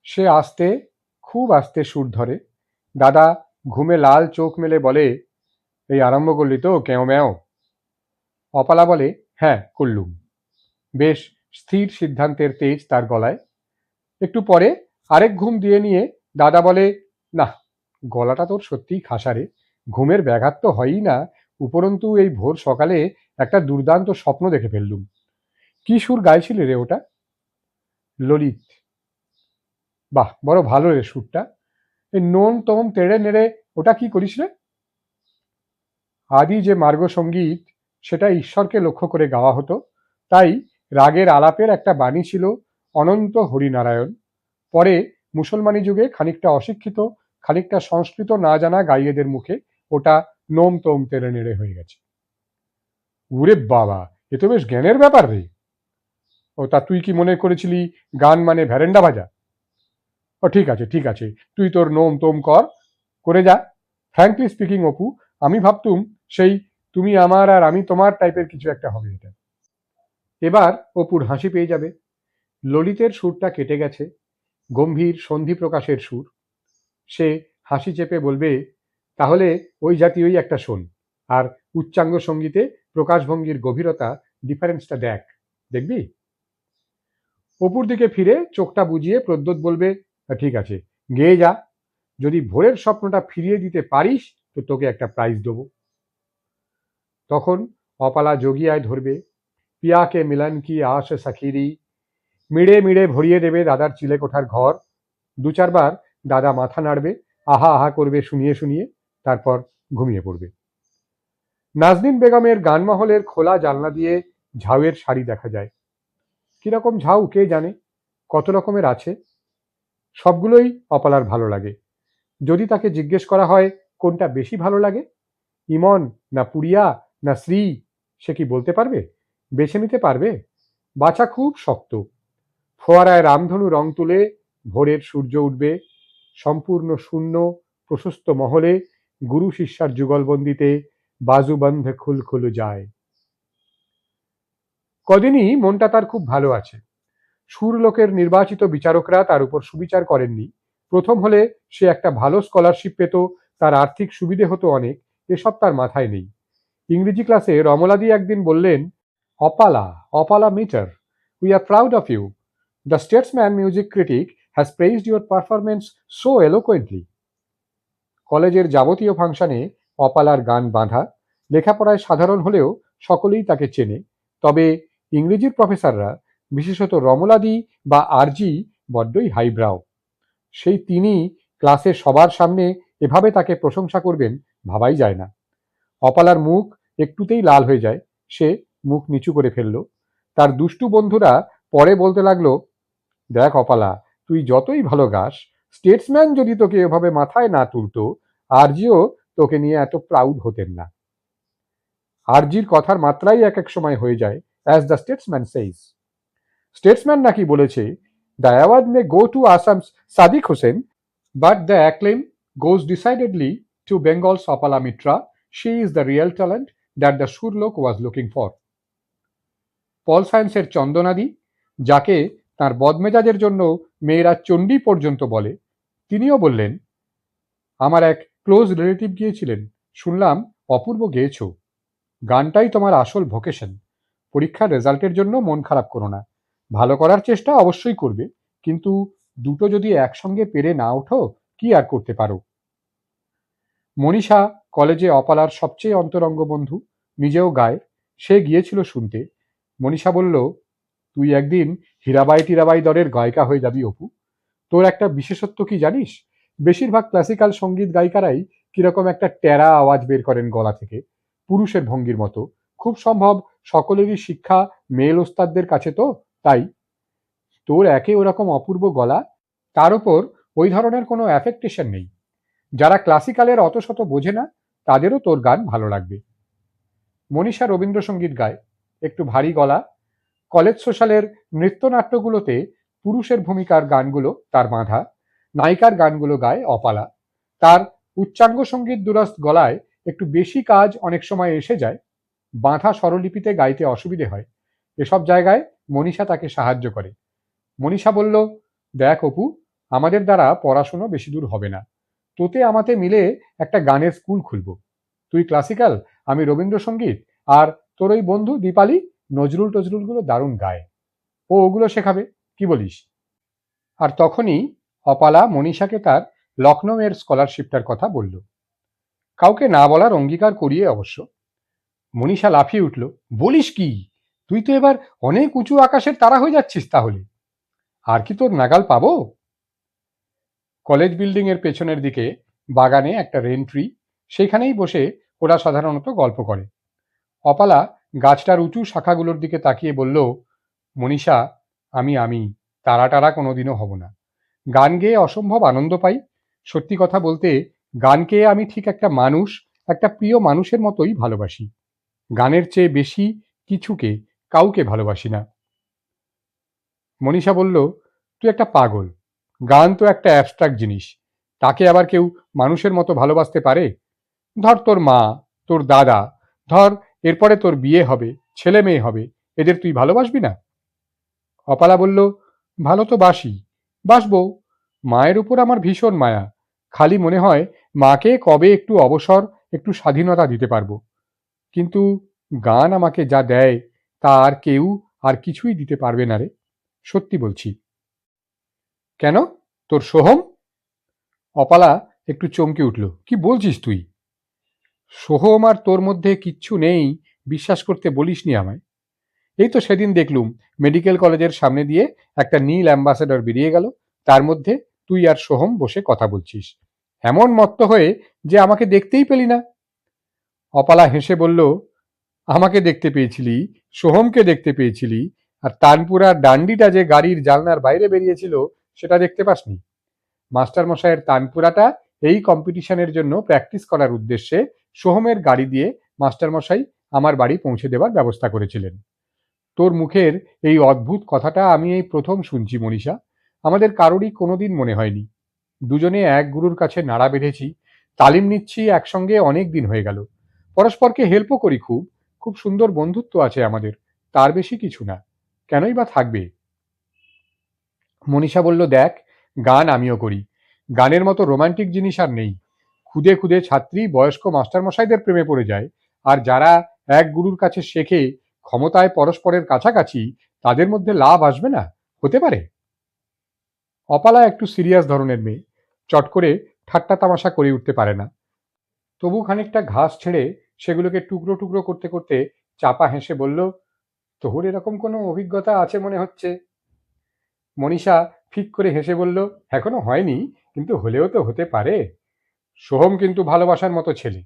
সে আস্তে, খুব আস্তে সুর ধরে। দাদা ঘুমে লাল চোখ মেলে বলে, এই আরম্ভ করলি তো কেউ ম্যাও? অপালা বলে, হ্যাঁ করলুম। বেশ স্থির সিদ্ধান্তের তেজ তার গলায়। একটু পরে আরেক ঘুম দিয়ে নিয়ে দাদা বলে, না, গলাটা তোর সত্যিই খাসারে, ঘুমের ব্যাঘাত তো হয়ই না, উপরন্তু এই ভোর সকালে একটা দুর্দান্ত স্বপ্ন দেখে ফেললুম। কি সুর গাইছিলি রে ওটা? ললিত। বাহ, বড় ভালো রে সুরটা। এই নোন তোম তেড়ে নেড়ে ওটা কি করিস রে? আদি যে মার্গ সঙ্গীত, সেটা ঈশ্বরকে লক্ষ্য করে গাওয়া হতো, তাই রাগের আলাপের একটা বাণী ছিল অনন্ত হরিনারায়ণ। পরে মুসলমানি যুগে খানিকটা অশিক্ষিত, খানিকটা সংস্কৃত না জানা গাইয়েদের মুখে ওটা নোম তোম তেড়ে নেড়ে হয়ে গেছে। উরে বাবা, এ তো বেশ জ্ঞানের ব্যাপার রে। ও তা তুই কি মনে করেছিলি গান মানে ভ্যারেন্ডা ভাজা? ও ঠিক আছে ঠিক আছে, তুই তোর নোম তোম করে যা। ফ্র্যাঙ্কলি স্পিকিং অপু, আমি ভাবতুম সেই তুমি আমার আর আমি তোমার টাইপের কিছু একটা হবে এটা। এবার অপুর হাসি পেয়ে যাবে। ললিতের সুরটা কেটে গেছে, গম্ভীর সন্ধি প্রকাশের সুর। সে হাসি চেপে বলবে, তাহলে ওই জাতীয়ই একটা শোন, আর উচ্চাঙ্গ সঙ্গীতে প্রকাশভঙ্গির গভীরতা, ডিফারেন্সটা দেখ, দেখবি? অপুর দিকে ফিরে চোখটা বুজিয়ে প্রদ্যোৎ বলবে, ঠিক আছে, গেয়ে যা। যদি ভোরের স্বপ্নটা ফিরিয়ে দিতে পারিস তো তোকে একটা প্রাইজ দেবো। তখন অপালা জগিয়ায় ধরবে, পিয়াকে মিলন কি আশ সখিরি, মিড়ে মিড়ে ভরিয়ে দেবে দাদার চিলে কোঠার ঘর। 2-4 বার দাদা মাথা নাড়বে, আহা আহা করবে শুনিয়ে শুনিয়ে, তারপর ঘুমিয়ে পড়বে। নাজনীন বেগমের গানমহলের খোলা জানলা দিয়ে ঝাউয়ের শাড়ি দেখা যায়। কিরকম ঝাউ কে জানে, কত রকমের আছে। সবগুলোই অপালার ভালো লাগে। যদি তাকে জিজ্ঞেস করা হয় কোনটা বেশি ভালো লাগে, ইমন না পুরিয়া না শ্রী, সে কি বলতে পারবে? বেছে নিতে পারবে? বাছা খুব শক্ত। ফোয়ারায় রামধনু রং তুলে ভোরের সূর্য উঠবে, সম্পূর্ণ শূন্য প্রশস্ত মহলে গুরু শিষ্যার যুগলবন্দিতে বাজুবন্ধ খুলখুলু যায়। কদিনই মনটা তার খুব ভালো আছে। সুরলোকের নির্বাচিত বিচারকরা তার উপর সুবিচার করেননি। প্রথম হলে সে একটা ভালো স্কলারশিপ পেত, তার আর্থিক সুবিধে হতো অনেক, এসব তার মাথায় নেই। ইংরেজি ক্লাসে রমলাদি একদিন বললেন, Apala, Apala Mitter, we are proud of you. The Statesman music critic has praised your performance so eloquently. কলেজের যাবতীয় ফাংশনে অপালার গান বাঁধা, লেখাপড়ায় সাধারণ হলেও সকলেই তাকে চেনে। তবে ইংরেজির প্রফেসররা, বিশেষত রমলাদি বা আরজি, বড্ডই হাইব্রাও। সেই তিনি ক্লাসে সবার সামনে এভাবে তাকে প্রশংসা করবেন ভাবাই যায় না। অপালার মুখ একটুতেই লাল হয়ে যায়, সে মুখ নিচু করে ফেলল। তার দুষ্টু বন্ধুরা পরে বলতে লাগলো, দেখ অপালা, তুই যতই ভালো গাস, স্টেটসম্যান যদি তোকে এভাবে মাথায় না তুলতো, আরজিও তোকে নিয়ে এত প্রাউড হতেন না। আরজির কথার মাত্রাই এক এক সময় হয়ে যায়, as the Statesman says. Statesman নাকি বলেছে, the award may go to Assam's Sadiq Hossain, but the acclaim goes decidedly to Bengal's Apala Mitra. She is the real talent that the Surlok was looking for. Pol সায়েন্সের চন্দনাদি, যাকে তার বদমেজাজের জন্য মেয়েরা চণ্ডী পর্যন্ত বলে, তিনিও বললেন, আমার এক ক্লোজ রিলেটিভ গিয়েছিলেন, শুনলাম অপূর্ব গেয়েছ, গানটাই তোমার আসল ভোকেশন, পরীক্ষার রেজাল্টের জন্য মন খারাপ করো না, ভালো করার চেষ্টা অবশ্যই করবে, কিন্তু দুটো যদি একসঙ্গে পেরে না ওঠো কি আর করতে পারো. মনীষা কলেজে অপালার সবচেয়ে অন্তরঙ্গ বন্ধু, নিজেও গায়, সে গিয়েছিল শুনতে. মনীষা বলল, তুই একদিন হীরাবাই টিরাবাই দরের গায়িকা হয়ে যাবি অপু. তোর একটা বিশেষত্ব কি জানিস? বেশিরভাগ ক্লাসিক্যাল সঙ্গীত গায়িকারাই কিরকম একটা টেরা আওয়াজ বের করেন গলা থেকে, পুরুষের ভঙ্গির মতো. খুব সম্ভব সকলেরই শিক্ষা মেল ওস্তাদদের কাছে, তো তাই তোর একে ওরকম অপূর্ব গলা, তার উপর ওই ধরনের কোনো অ্যাফেক্টেশন নেই. যারা ক্লাসিক্যালের অত শত বোঝে না তাদেরও তোর গান ভালো লাগবে. মনীষা রবীন্দ্রসঙ্গীত গায়, একটু ভারী গলা. কলেজ সোশ্যালের নৃত্যনাট্যগুলোতে পুরুষের ভূমিকার গানগুলো তার বাঁধা, নায়িকার গানগুলো গায় অপালা. তার উচ্চাঙ্গ সঙ্গীত দুরস্ত গলায় একটু বেশি কাজ অনেক সময় এসে যায়, বাঁধা স্বরলিপিতে গাইতে অসুবিধে হয়. এসব জায়গায় মনীষা তাকে সাহায্য করে. মনীষা বলল, দেখ অপু, আমাদের দ্বারা পড়াশুনো বেশি দূর হবে না, তোতে আমাতে মিলে একটা গানের স্কুল খুলব. তুই ক্লাসিক্যাল, আমি রবীন্দ্রসঙ্গীত, আর তোর ওই বন্ধু দীপালি নজরুল টজরুলগুলো দারুণ গায়, ও ওগুলো শেখাবে, কি বলিস? আর তখনই অপালা মনীষাকে তার লখনৌয়ের স্কলারশিপটার কথা বলল, কাউকে না বলার অঙ্গীকার করিয়ে অবশ্য. মনীষা লাফিয়ে উঠল, বলিস কি, তুই তো এবার অনেক উঁচু আকাশের তারা হয়ে যাচ্ছিস তাহলে, আর কি তোর নাগাল পাবো? কলেজ বিল্ডিং এর পেছনের দিকে বাগানে একটা রেন ট্রি, সেখানেই বসে ওরা সাধারণত গল্প করে. অপালা গাছটার উঁচু শাখাগুলোর দিকে তাকিয়ে বলল, মনীষা, আমি তারা টারা কোনোদিনও হব না, গান গেয়ে অসম্ভব আনন্দ পাই. সত্যি কথা বলতে, গানকে আমি ঠিক একটা মানুষ, একটা প্রিয় মানুষের মতোই ভালোবাসি, গানের চেয়ে বেশি কিছুকে, কাউকে ভালোবাসি না. মনীষা বলল, তুই একটা পাগল, গান তো একটা অ্যাবস্ট্রাক্ট জিনিস, তাকে আবার কেউ মানুষের মতো ভালোবাসতে পারে? ধর তোর মা, তোর দাদা, ধর এরপরে তোর বিয়ে হবে, ছেলে মেয়ে হবে, এদের তুই ভালোবাসবি না? অপালা বলল, ভালো তো বাসবো, মায়ের উপর আমার ভীষণ মায়া, খালি মনে হয় মাকে কবে একটু অবসর, একটু স্বাধীনতা দিতে পারবো, কিন্তু গান আমাকে যা দেয় তা আর কেউ আর কিছুই দিতে পারবে না রে, সত্যি বলছি. কেন, তোর সোহম? অপালা একটু চমকে উঠল, কি বলছিস তুই? সোহম আর তোর মধ্যে কিচ্ছু নেই বিশ্বাস করতে বলিসনি আমায়? এই তো সেদিন দেখলুম মেডিকেল কলেজের সামনে দিয়ে একটা নীল অ্যাম্বাসেডর বেরিয়ে গেল, তার মধ্যে তুই আর সোহম বসে কথা বলছিস, এমন মত্ত হয়ে যে আমাকে দেখতেই পেলি না. অপালা হেসে বলল, আমাকে দেখতে পেয়েছিলি, সোহমকে দেখতে পেয়েছিলি, আর তানপুরার ডান্ডিটা যে গাড়ির জানলার বাইরে বেরিয়েছিল সেটা দেখতে পাসনি? মাস্টার মশাইয়ের তানপুরাটা এই কম্পিটিশনের জন্য প্র্যাকটিস করার উদ্দেশ্যে সোহমের গাড়ি দিয়ে মাস্টার মশাই আমার বাড়ি পৌঁছে দেবার ব্যবস্থা করেছিলেন. তোর মুখের এই অদ্ভুত কথাটা আমি এই প্রথম শুনছি মনীষা, আমাদের কারোরই কোনোদিন মনে হয়নি. দুজনে এক গুরুর কাছে নাড়া বেঁধেছি, তালিম নিচ্ছি একসঙ্গে, অনেক দিন হয়ে গেল, পরস্পরকে হেল্পও করি, খুব খুব সুন্দর বন্ধুত্ব আছে আমাদের, তার বেশি কিছু না, কেনই বা থাকবে? মনীষা বলল, দেখ, গান আমিও করি, গানের মতো রোমান্টিক জিনিস আর নেই, খুদে খুদে ছাত্রী বয়স্ক মাস্টারমশাইদের প্রেমে পড়ে যায়, আর যারা এক গুরুর কাছে শেখে, ক্ষমতায় পরস্পরের কাছাকাছি, তাদের মধ্যে লাভ আসবে না, হতে পারে? অপালা একটু সিরিয়াস ধরনের মেয়ে, চট করে ঠাট্টা তামাশা করে উঠতে পারে না, তবু খানিকটা ঘাস ছেড়ে সেগুলোকে টুকরো টুকরো করতে করতে চাপা হেসে বলল, তোর এরকম কোনো অভিজ্ঞতা আছে মনে হচ্ছে? মনীষা ফিক করে হেসে বলল, এখনো হয়নি, কিন্তু হলেও তো হতে পারে। সোহম কিন্তু ভালোবাসার মতো ছেলে,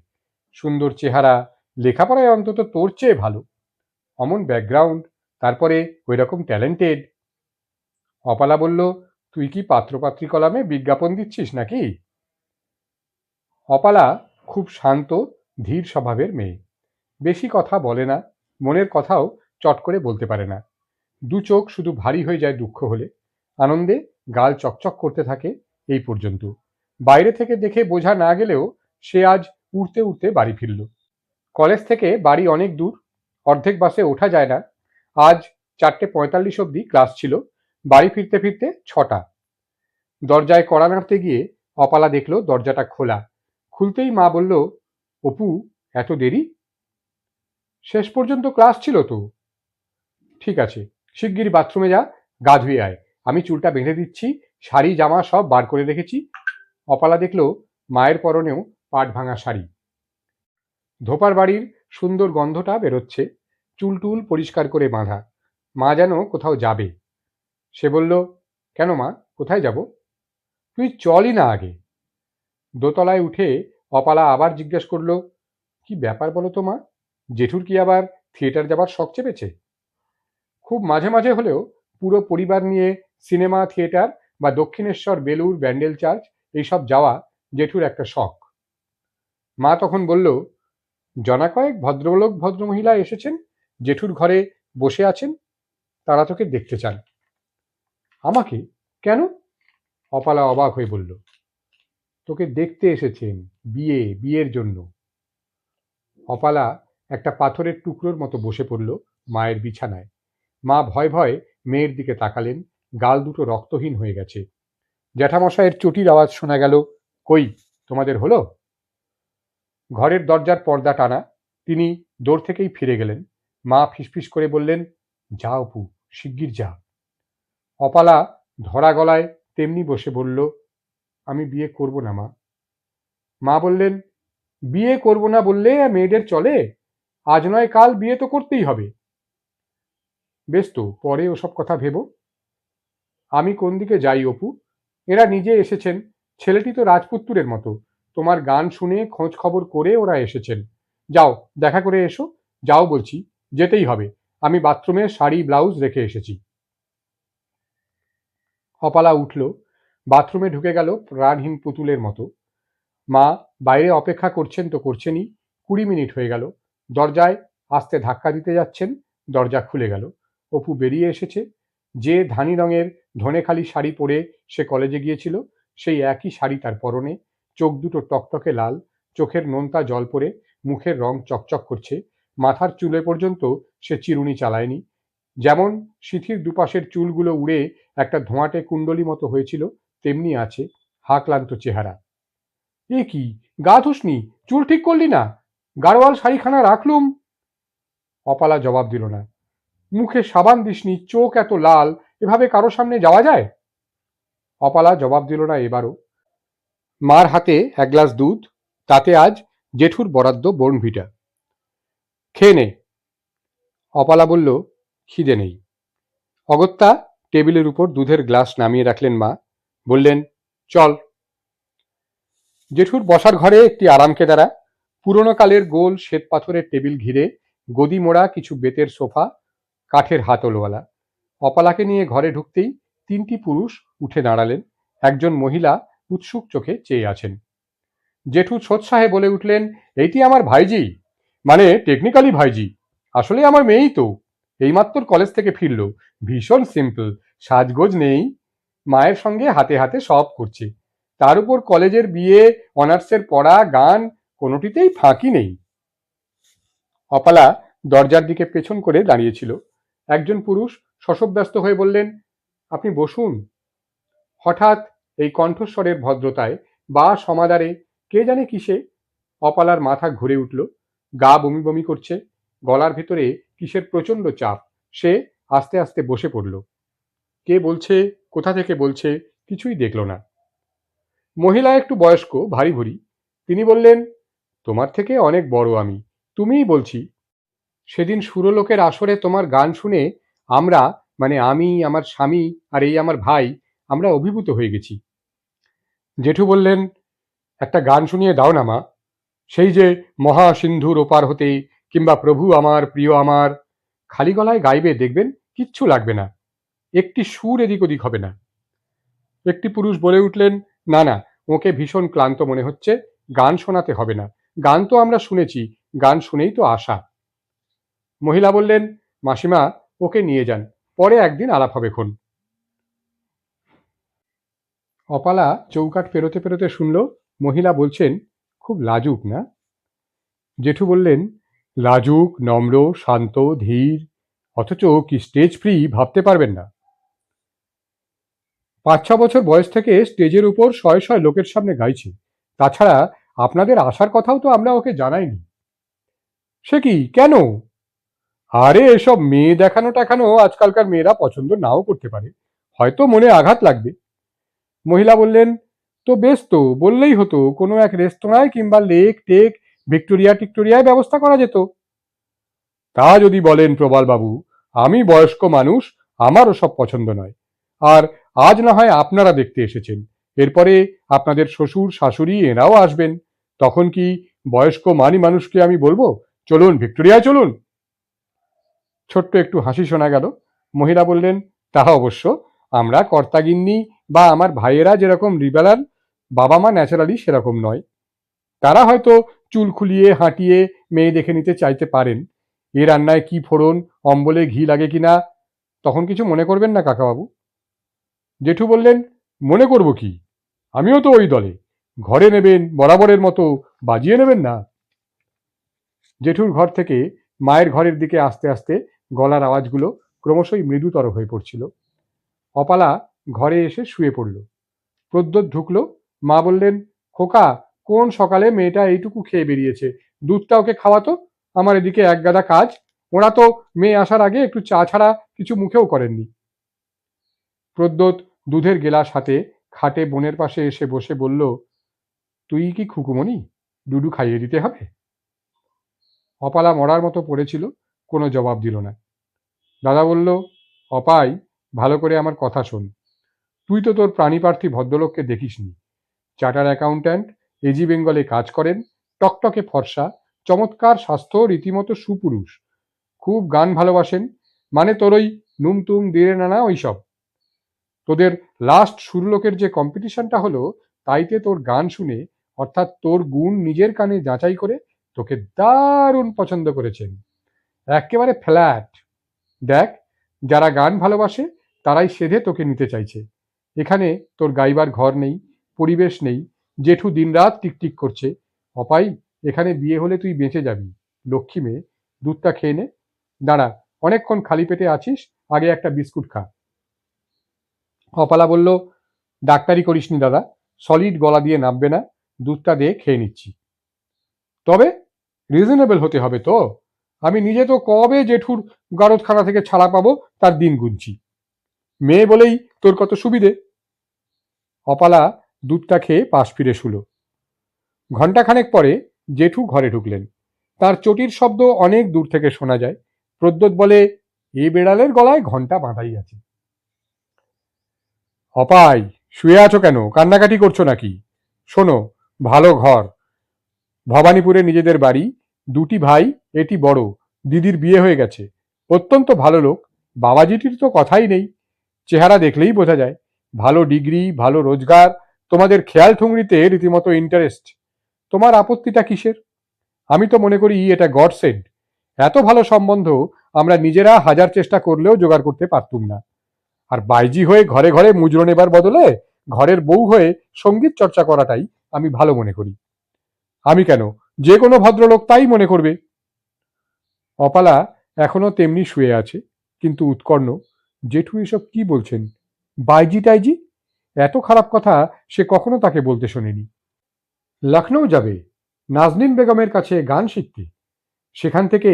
সুন্দর চেহারা, লেখাপড়ায় অন্তত তোর চেয়ে ভালো, অমন ব্যাকগ্রাউন্ড, তারপরে ওই রকম ট্যালেন্টেড। অপালা বলল, তুই কি পাত্রপাত্রী কলামে বিজ্ঞাপন দিচ্ছিস নাকি? অপালা খুব শান্ত, ধীর স্বভাবের মেয়ে, বেশি কথা বলে না, মনের কথাও চট করে বলতে পারে না, দু চোখ শুধু ভারী হয়ে যায় দুঃখ হলে, আনন্দে গাল চকচক করতে থাকে। এই পর্যন্ত বাইরে থেকে দেখে বোঝা না গেলেও সে আজ উড়তে উড়তে বাড়ি ফিরল। কলেজ থেকে বাড়ি অনেক দূর, অর্ধেক বাসে ওঠা যায় না। আজ 4:45 অবধি ক্লাস ছিল, বাড়ি ফিরতে ফিরতে 6টা। দরজায় কড়া নাড়তে গিয়ে অপালা দেখল দরজাটা খোলা। খুলতেই মা বলল, অপু, এত দেরি? শেষ পর্যন্ত ক্লাস ছিল তো। ঠিক আছে, শিগগির বাথরুমে যা, গা ধুয়ে আয়, আমি চুলটা বেঁধে দিচ্ছি, শাড়ি জামা সব বার করে রেখেছি। অপালা দেখল মায়ের পরনেও পাট ভাঙা শাড়ি। ধোপার বাড়ির সুন্দর গন্ধটা বেরোচ্ছে, চুল টুল পরিষ্কার করে বাঁধা। মা যেন কোথাও যাবে। সে বলল, কেন মা, কোথায় যাব? তুই চলই না আগে। দোতলায় উঠে অপালা আবার জিজ্ঞেস করল, কি ব্যাপার বলো তো মা, জেঠুর কি আবার থিয়েটার যাবার শখ চেপেছে? খুব মাঝে মাঝে হলেও পুরো পরিবার নিয়ে সিনেমা, থিয়েটার বা দক্ষিণেশ্বর, বেলুড়, ব্যান্ডেল চার্চ এইসব যাওয়া জেঠুর একটা শখ। মা তখন বলল, জনা কয়েক ভদ্রলোক ভদ্রমহিলা এসেছেন, জেঠুর ঘরে বসে আছেন, তারা তোকে দেখতে চান। আমাকে? কেন? অপালা অবাক হয়ে বলল, তোকে দেখতে এসেছেন, বিয়ের জন্য। অপালা একটা পাথরের টুকরোর মতো বসে পড়ল মায়ের বিছানায়। মা ভয় ভয়ে মেয়ের দিকে তাকালেন, গাল দুটো রক্তহীন হয়ে গেছে। জ্যাঠামশাইয়ের চটির আওয়াজ শোনা গেল, কই, তোমাদের হলো? ঘরের দরজার পর্দা টানা, তিনি দৌড় থেকেই ফিরে গেলেন। মা ফিসফিস করে বললেন, যা অপু, শিগগির যা। অপালা ধরা গলায় তেমনি বসে বলল, আমি বিয়ে করব না মা। মা বললেন, বিয়ে করব না বললে মেয়েদের চলে? আজ নয় কাল বিয়ে তো করতেই হবে। বেশ তো, পরে ওসব কথা ভেবো। আমি কোন দিকে যাই অপু? এরা নিজে এসেছেন, ছেলেটি তো রাজপুত্তুরের মতো, তোমার গান শুনে খোঁজ খবর করে ওরা এসেছেন। যাও, দেখা করে এসো, যাও বলছি, যেতেই হবে। আমি বাথরুমে শাড়ি ব্লাউজ রেখে এসেছি। অপালা উঠল, বাথরুমে ঢুকে গেল প্রাণহীন পুতুলের মতো। মা বাইরে অপেক্ষা করছেন তো করছেনই। 20 মিনিট হয়ে গেল। দরজায় আস্তে ধাক্কা দিতে যাচ্ছেন, দরজা খুলে গেল। অপু বেরিয়ে এসেছে। যে ধানি রঙের ধনেখালি শাড়ি পরে সে কলেজে গিয়েছিল, সেই একই শাড়ি তার পরনে। চোখ দুটো টকটকে লাল, চোখের নোনতা জল পড়ে মুখের রং চকচক করছে। মাথার চুলে পর্যন্ত সে চিরুনি চালায়নি। যেমন সিঁথির দুপাশের চুলগুলো উড়ে একটা ধোঁয়াটে কুণ্ডলি মতো হয়েছিল, তেমনি আছে হাক্লান্ত চেহারা। এ কি, গা ধুসনি, চুল ঠিক করলি না, গাড়োয়াল শাড়িখানা রাখলুম। অপালা জবাব দিল না। মুখে সাবান দিসনি, চোখ এত লাল, এভাবে কারো সামনে যাওয়া যায়? অপালা জবাব দিল না এবারও। মার হাতে এক গ্লাস দুধ, তাতে আজ জেঠুর বরাদ্দ বোর্নভিটা। খেয়ে নে। অপালা বলল, খিদে নেই। অগত্যা টেবিলের উপর দুধের গ্লাস নামিয়ে রাখলেন মা, বললেন, চল। জেঠুর বসার ঘরে একটি আরাম কেদারা, পুরনো কালের গোল শ্বেত পাথরের টেবিল ঘিরে গদি মোড়া কিছু বেতের সোফা, কাঠের হাতলওয়ালা। অপালাকে নিয়ে ঘরে ঢুকতেই 3টি পুরুষ উঠে দাঁড়ালেন। একজন মহিলা উৎসুক চোখে চেয়ে আছেন। জেঠু সোৎসাহে বলে উঠলেন, এইটি আমার ভাইজি, মানে টেকনিক্যালি ভাইজি, আসলে আমার মেয়েই তো। এইমাত্র কলেজ থেকে ফিরল, ভীষণ সিম্পল, সাজগোজ নেই, মায়ের সঙ্গে হাতে হাতে সব করছে। তার উপর কলেজের বিয়ে, অনার্সের পড়া, গান, কোনোটিতেই ফাঁকি নেই। অপালা দরজার দিকে পেছন করে দাঁড়িয়েছিল। একজন পুরুষ শশব্যস্ত হয়ে বললেন, আপনি বসুন। হঠাৎ এই কণ্ঠস্বরের ভদ্রতায় বা সমাদারে, কে জানে কিসে, অপালার মাথা ঘুরে উঠল, গা বমি বমি করছে, গলার ভেতরে কিসের প্রচণ্ড চাপ। সে আস্তে আস্তে বসে পড়ল। কে বলছে, কোথা থেকে বলছে, কিছুই দেখল না। মহিলা একটু বয়স্ক, ভারী ভুরি। তিনি বললেন, তোমার থেকে অনেক বড় আমি, তুমিই বলছি। সেদিন সুরলোকের আসরে তোমার গান শুনে আমরা, মানে আমি, আমার স্বামী আর এই আমার ভাই, আমরা অভিভূত হয়ে গেছি। জেঠু বললেন, একটা গান শুনিয়ে দাও না মা, সেই যে মহা সিন্ধুর ওপার হতে, কিংবা প্রভু আমার, প্রিয় আমার। খালি গলায় গাইবে, দেখবেন কিচ্ছু লাগবে না, একটি সুর এদিক ওদিক হবে না। একটি পুরুষ বলে উঠলেন, না না, ওকে ভীষণ ক্লান্ত মনে হচ্ছে, গান শোনাতে হবে না, গান তো আমরা শুনেছি, গান শুনেই তো আসা। মহিলা বললেন, মাসিমা, ওকে নিয়ে যান, পরে একদিন আলাপ হবে খন। অপালা চৌকাঠ পেরোতে পেরোতে শুনল মহিলা বলছেন, খুব লাজুক না? জেঠু বললেন, লাজুক, নম্র, শান্ত, ধীর, অথচ কি স্টেজ ফ্রি ভাবতে পারবেন না। ৫-৬ বছর বয়স থেকে স্টেজের উপর শয়ে শয়ে লোকের সামনে গাইছে। তাছাড়া আপনাদের আসার কথাও তো আমরা ওকে জানাইনি। সে কি, কেন? আরে এসব মেয়ে দেখানো টেখানো আজকালকার মেয়েরা পছন্দ নাও করতে পারে, হয়তো মনে আঘাত লাগবে। মহিলা বললেন, তো বেশ, তো বললেই হতো, কোনো এক রেস্তোরাঁয় কিংবা লেক টেক, ভিক্টোরিয়া টিক্টোরিয়ায় ব্যবস্থা করা যেত। তা যদি বলেন প্রবালবাবু, আমি বয়স্ক মানুষ, আমারও সব পছন্দ নয়। আর আজ না হয় আপনারা দেখতে এসেছেন, এরপরে আপনাদের শ্বশুর শাশুড়ি এরাও আসবেন, তখন কি বয়স্ক মানি মানুষকে আমি বলবো, চলুন ভিক্টোরিয়ায় চলুন? ছোট্ট একটু হাসি শোনা গেল। মহিলা বললেন, তাহা অবশ্য, আমরা কর্তাগিন্নি বা আমার ভাইয়েরা যেরকম লিবারাল, বাবা মা ন্যাচারালি সেরকম নয়। তারা হয়তো চুল খুলিয়ে হাঁটিয়ে মেয়ে দেখে নিতে চাইতে পারেন। এ রান্নায় কি ফোড়ন, অম্বলে ঘি লাগে কিনা, তখন কিছু মনে করবেন না কাকাবাবু। জেঠু বললেন, মনে করব কি, আমিও তো ওই দলে। ঘরে নেবেন বরাবরের মতো, বাজিয়ে নেবেন না। জেঠুর ঘর থেকে মায়ের ঘরের দিকে আস্তে আস্তে গলার আওয়াজগুলো ক্রমশই মৃদুতর হয়ে পড়ছিল। অপালা ঘরে এসে শুয়ে পড়ল। প্রদ্যোৎ ঢুকল। মা বললেন, খোকা, কোন সকালে মেয়েটা এইটুকু খেয়ে বেরিয়েছে, দুধটা ওকে খাওয়াতো, আমার এদিকে এক গাদা কাজ। ওরা তো মেয়ে আসার আগে একটু চা ছাড়া কিছু মুখেও করেননি। প্রদ্যোৎ দুধের গেলাস হাতে খাটে বোনের পাশে এসে বসে বলল, তুই কি খুকুমণি, ডুডু খাইয়ে দিতে হবে? অপালা মরার মতো পড়েছিল, কোনো জবাব দিল না। দাদা বলল, অপাই, ভালো করে আমার কথা শোন। তুই তো তোর প্রাণীপ্রার্থী ভদ্রলোককে দেখিসনি। চার্টার অ্যাকাউন্ট্যান্ট, এজি বেঙ্গলে কাজ করেন, টকটকে ফর্সা, চমৎকার স্বাস্থ্য, রীতিমতো সুপুরুষ, খুব গান ভালোবাসেন, মানে তোর ওই নুমতুম দিয়ে নানা ওইসব। তোদের লাস্ট সুরলোকের যে কম্পিটিশনটা হলো, তাইতে তোর গান শুনে, অর্থাৎ তোর গুণ নিজের কানে যাচাই করে তোকে দারুণ পছন্দ করেছেন, একেবারে ফ্ল্যাট। দেখ, যারা গান ভালোবাসে তারাই সেধে তোকে নিতে চাইছে। এখানে তোর গাইবার ঘর নেই, পরিবেশ নেই, জেঠু দিনরাত টিকটিক করছে। অপাই, এখানে বিয়ে হলে তুই বেঁচে যাবি, লক্ষ্মী মেয়ে, দুধটা খেয়ে নে। দাঁড়া, অনেকক্ষণ খালি পেটে আছিস, আগে একটা বিস্কুট খা। অপালা বলল, ডাক্তারি করিসনি দাদা, সলিড গলা দিয়ে নামবে না, দুধটা দিয়ে খেয়ে নিচ্ছি। তবে রিজনেবল হতে হবে তো, আমি নিজে তো কবে জেঠুর গারদখানা থেকে ছাড়া পাবো তার দিন গুনছি। মেয়ে বলেই তোর কত সুবিধে। অপালা দুধটা খেয়ে পাশ ফিরে শুল। ঘণ্টাখানেক পরে জেঠু ঘরে ঢুকলেন। তার চটির শব্দ অনেক দূর থেকে শোনা যায়। প্রদ্যোৎ বলে, এ বেড়ালের গলায় ঘণ্টা বাঁধাই আছে। অপাই, শুয়ে আছো কেন, কান্নাকাটি করছো নাকি? শোনো, ভালো ঘর, ভবানীপুরে নিজেদের বাড়ি, দুটি ভাই, এটি বড়, দিদির বিয়ে হয়ে গেছে, অত্যন্ত ভালো লোক, বাবাজিটির তো কথাই নেই, চেহারা দেখলেই বোঝা যায়, ভালো ডিগ্রি, ভালো রোজগার, তোমাদের খেয়াল ঠুংরিতে রীতিমতো ইন্টারেস্ট। তোমার আপত্তিটা কিসের? আমি তো মনে করি এটা গড সেন্ড। এত ভালো সম্বন্ধ আমরা নিজেরা হাজার চেষ্টা করলেও জোগাড় করতে পারতুম না। আর বাইজি হয়ে ঘরে ঘরে মুজরো নেবার বদলে ঘরের বউ হয়ে সঙ্গীত চর্চা করাটাই আমি ভালো মনে করি। আমি কেন, যে কোনো ভদ্রলোক তাই মনে করবে। অপালা এখনো তেমনি শুয়ে আছে, কিন্তু উৎকর্ণ। জেঠু এসব কি বলছেন? বাইজি টাইজি? এত খারাপ কথা সে কখনো তাকে বলতে শোনেনি। লখনৌ যাবে নাজনীন বেগমের কাছে গান শিখতে। সেখান থেকে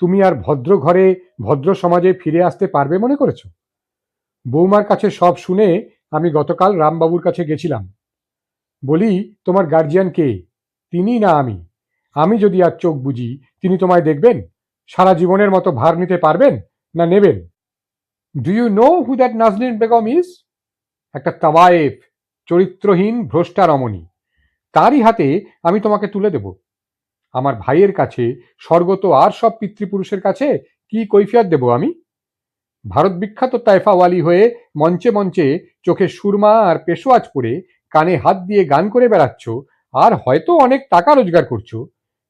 তুমি আর ভদ্র ঘরে ভদ্র সমাজে ফিরে আসতে পারবে মনে করেছ? বৌমার কাছে সব শুনে আমি গতকাল রামবাবুর কাছে গেছিলাম। বলি, তোমার গার্জিয়ান কে, তিনি না আমি? আমি যদি আর চোখ বুঝি, তিনি তোমায় দেখবেন? সারা জীবনের মতো ভার নিতে পারবেন না নেবেন? Do you know who that Nazneen Begum is? একটা তাওয়ায়েফ, চরিত্রহীন ভ্রষ্টা রমণী। তারই হাতে আমি তোমাকে তুলে দেব। আমার ভাইয়ের কাছে, স্বর্গত আর সব পিতৃপুরুষের কাছে কি কৈফিয়ত দেব আমি? ভারত বিখ্যাত তাইফাওয়ালি হয়ে মঞ্চে মঞ্চে চোখে সুরমা আর পেশোয়াজ পরে কানে হাত দিয়ে গান করে বেড়াচ্ছ, আর হয়তো অনেক টাকা রোজগার করছো।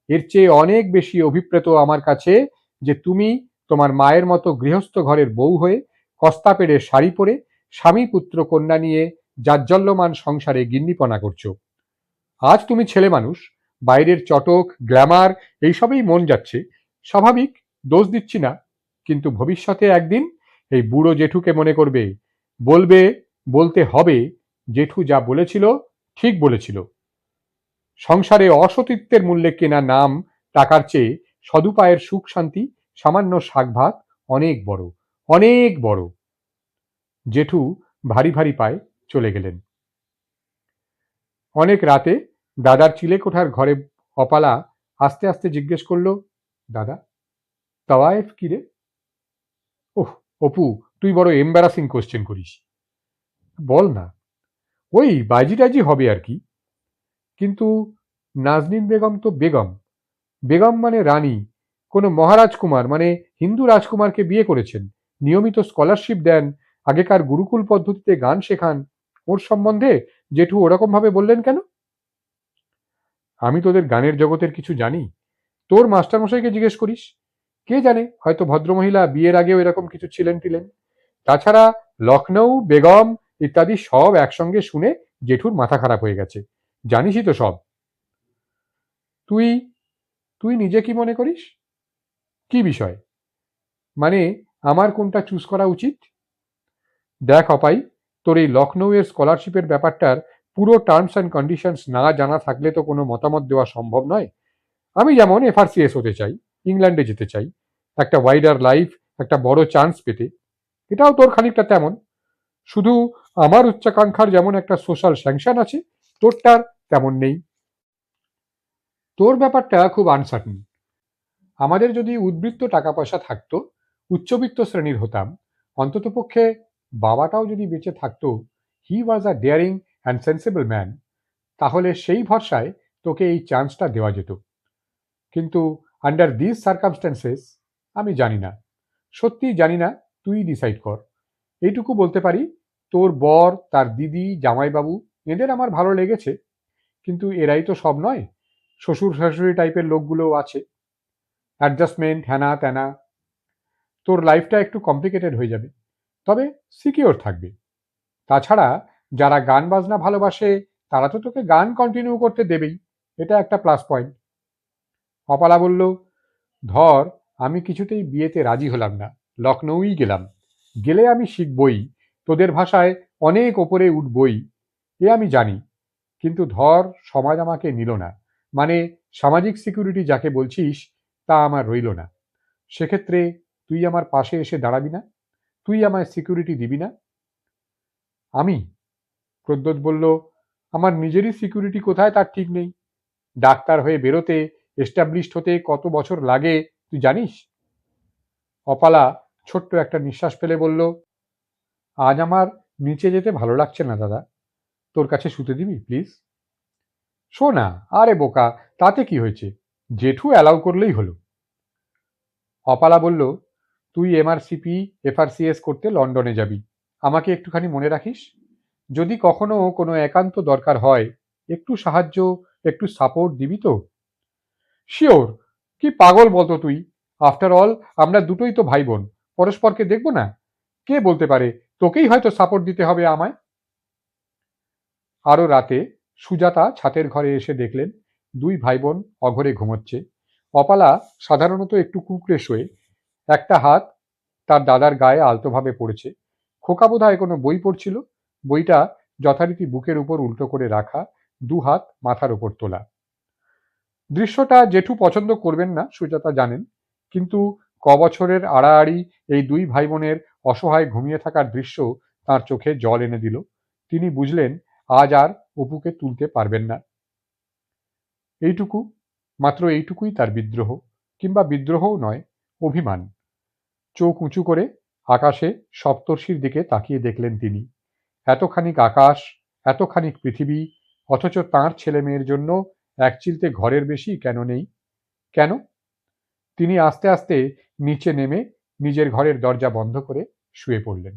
এর চেয়ে অনেক বেশি অভিপ্রেত আমার কাছে যে তুমি তোমার মায়ের মতো গৃহস্থ ঘরের বউ হয়ে কস্তা পেড়ে শাড়ি পরে স্বামী পুত্র কন্যা নিয়ে জাজ্জল্যমান সংসারে গিন্নিপনা করছো। আজ তুমি ছেলে মানুষ, বাইরের চটক গ্ল্যামার এইসবেই মন যাচ্ছে, স্বাভাবিক, দোষ দিচ্ছি না। কিন্তু ভবিষ্যতে একদিন এই বুড়ো জেঠুকে মনে করবে, বলবে, বলতে হবে, জেঠু যা বলেছিল ঠিক বলেছিল। সংসারে অসতীত্বের মূল্যে কেনা নাম টাকার চেয়ে সদুপায়ের সুখ শান্তি, সামান্য শাক ভাত অনেক বড়, অনেক বড়। জেঠু ভারী ভারী পায়ে চলে গেলেন। অনেক রাতে দাদার চিলেকোঠার ঘরে অপালা আস্তে আস্তে জিজ্ঞেস করলো, দাদা, তওয়ায়েফ কি রে? ওহ অপু, তুই বড় এম্বারাসিং কোশ্চেন করিস। বল না। ওই বাজি টাজি হবে আর কি। কিন্তু নাজনীন বেগম তো বেগম, বেগম মানে রানী, কোনো মহারাজকুমার মানে হিন্দু রাজকুমারকে বিয়ে করেছেন, নিয়মিত স্কলারশিপ দেন, আগেকার গুরুকুল পদ্ধতিতে গান শেখান। ওর সম্বন্ধে জেঠু ওরকম ভাবে বললেন কেন? আমি তোদের গানের জগতের কিছু জানি? তোর মাস্টারমশাইকে জিজ্ঞেস করিস। কে জানে, হয়তো ভদ্রমহিলা বিয়ের আগেও এরকম কিছু ছিলেন টিলেন। তাছাড়া লখনৌ, বেগম ইত্যাদি সব একসঙ্গে শুনে জেঠুর মাথা খারাপ হয়ে গেছে। জানিসই তো সব। তুই তুই নিজে কি মনে করিস? কি বিষয়? মানে আমার কোনটা চুজ করা উচিত? দেখ অপাই, তোর এই লখনৌয়ের স্কলারশিপের ব্যাপারটার পুরো টার্মস অ্যান্ড কন্ডিশনস না জানা থাকলে তো কোনো মতামত দেওয়া সম্ভব নয়। আমি যেমন এফআরসিএস হতে চাই, ইংল্যান্ডে যেতে চাই, একটা ওয়াইডার লাইফ, একটা বড় চান্স পেতে। এটাও তোর খানিকটা তেমন। শুধু আমার উচ্চাকাঙ্ক্ষার যেমন একটা সোশ্যাল স্যাংশন আছে, তোরটার তেমন নেই। তোর ব্যাপারটা খুব আনসার্টেন। আমাদের যদি উদ্বৃত্ত টাকা পয়সা থাকতো, উচ্চবিত্ত শ্রেণীর হতাম, অন্ততপক্ষে বাবাটাও যদি বেঁচে থাকতো, হি ওয়াজ আ ডেয়ারিং অ্যান্ড সেন্সিবল ম্যান, তাহলে সেই ভরসায় তোকে এই চান্সটা দেওয়া যেত। কিন্তু আন্ডার দিস সার্কামস্ট্যান্সেস আমি জানি না, সত্যি জানি না। তুই ডিসাইড কর। এইটুকু বলতে পারি, তোর বর, তার দিদি, জামাইবাবু, এদের আমার ভালো লেগেছে। কিন্তু এরাই তো সব নয়, শ্বশুর শাশুড়ি টাইপের লোকগুলোও আছে। অ্যাডজাস্টমেন্ট হ্যানা ত্যানা। তোর লাইফটা একটু কমপ্লিকেটেড হয়ে যাবে, তবে সিকিওর থাকবে। তাছাড়া যারা গান বাজনা ভালোবাসে তারা তো তোকে গান কন্টিনিউ করতে দেবেই, এটা একটা প্লাস পয়েন্ট। অপালা বলল, ধর আমি কিছুতেই বিয়েতে রাজি হলাম না, লখনৌই গেলাম, গেলে আমি শিখবই, তোদের ভাষায় অনেক ওপরে উঠবই, এ আমি জানি। কিন্তু ধর সমাজ আমাকে নিল না, মানে সামাজিক সিকিউরিটি যাকে বলছিস তা আমার রইল না, সেক্ষেত্রে তুই আমার পাশে এসে দাঁড়াবি না? তুই আমায় সিকিউরিটি দিবি না? আমি? প্রদ্যোৎ বলল, আমার নিজেরই সিকিউরিটি কোথায় তার ঠিক নেই। ডাক্তার হয়ে বেরোতে, এস্টাবলিশড হতে কত বছর লাগে তুই জানিস? অপালা ছোট্ট একটা নিঃশ্বাস ফেলে বলল, আজ আমার নিচে যেতে ভালো লাগছে না দাদা, তোর কাছে শুতে দিবি প্লিজ? শোনা, আরে বোকা, তাতে কি হয়েছে, জেঠু অ্যালাউ করলেই হলো। অপালা বলল, তুই এমআরসিপি এফআরসিএস করতে লন্ডনে যাবি, আমাকে একটুখানি মনে রাখিস। যদি কখনো কোনো একান্ত দরকার হয়, একটু সাহায্য, একটু সাপোর্ট দিবি তো? শিওর। কি পাগল বলতো তুই? আফটার অল আমরা দুটোই তো ভাই বোন, পরস্পরকে দেখবো না? কে বলতে পারে তোকেই হয়তো সাপোর্ট দিতে হবে আমায়। আরও রাতে সুজাতা ছাতের ঘরে এসে দেখলেন দুই ভাই বোন অঘরে ঘুমোচ্ছে। অপালা সাধারণত একটু কুঁকড়ে শোয়ে, একটা হাত তার দাদার গায়ে আলতোভাবে পড়েছে। খোকা বোধহয় কোনো বই পড়ছিল, বইটা যথারীতি বুকের উপর উল্টো করে রাখা, দু হাত মাথার উপর তোলা। দৃশ্যটা জেঠু পছন্দ করবেন না সুজাতা জানেন, কিন্তু কবছরের আড়াআড়ি এই দুই ভাই বোনের অসহায় ঘুমিয়ে থাকার দৃশ্য তার চোখে জল এনে দিল। তিনি বুঝলেন আজ আর অপুকে তুলতে পারবেন না। এইটুকু, মাত্র এইটুকুই তার বিদ্রোহ, কিংবা বিদ্রোহও নয়, অভিমান। চোখ উঁচু করে আকাশে সপ্তর্ষির দিকে তাকিয়ে দেখলেন তিনি। এতখানিক আকাশ, এতখানিক পৃথিবী, অথচ তাঁর ছেলে মেয়ের জন্য এক চিলতে ঘরের বেশি কেন নেই? কেন? তিনি আস্তে আস্তে নিচে নেমে নিজের ঘরের দরজা বন্ধ করে শুয়ে পড়লেন।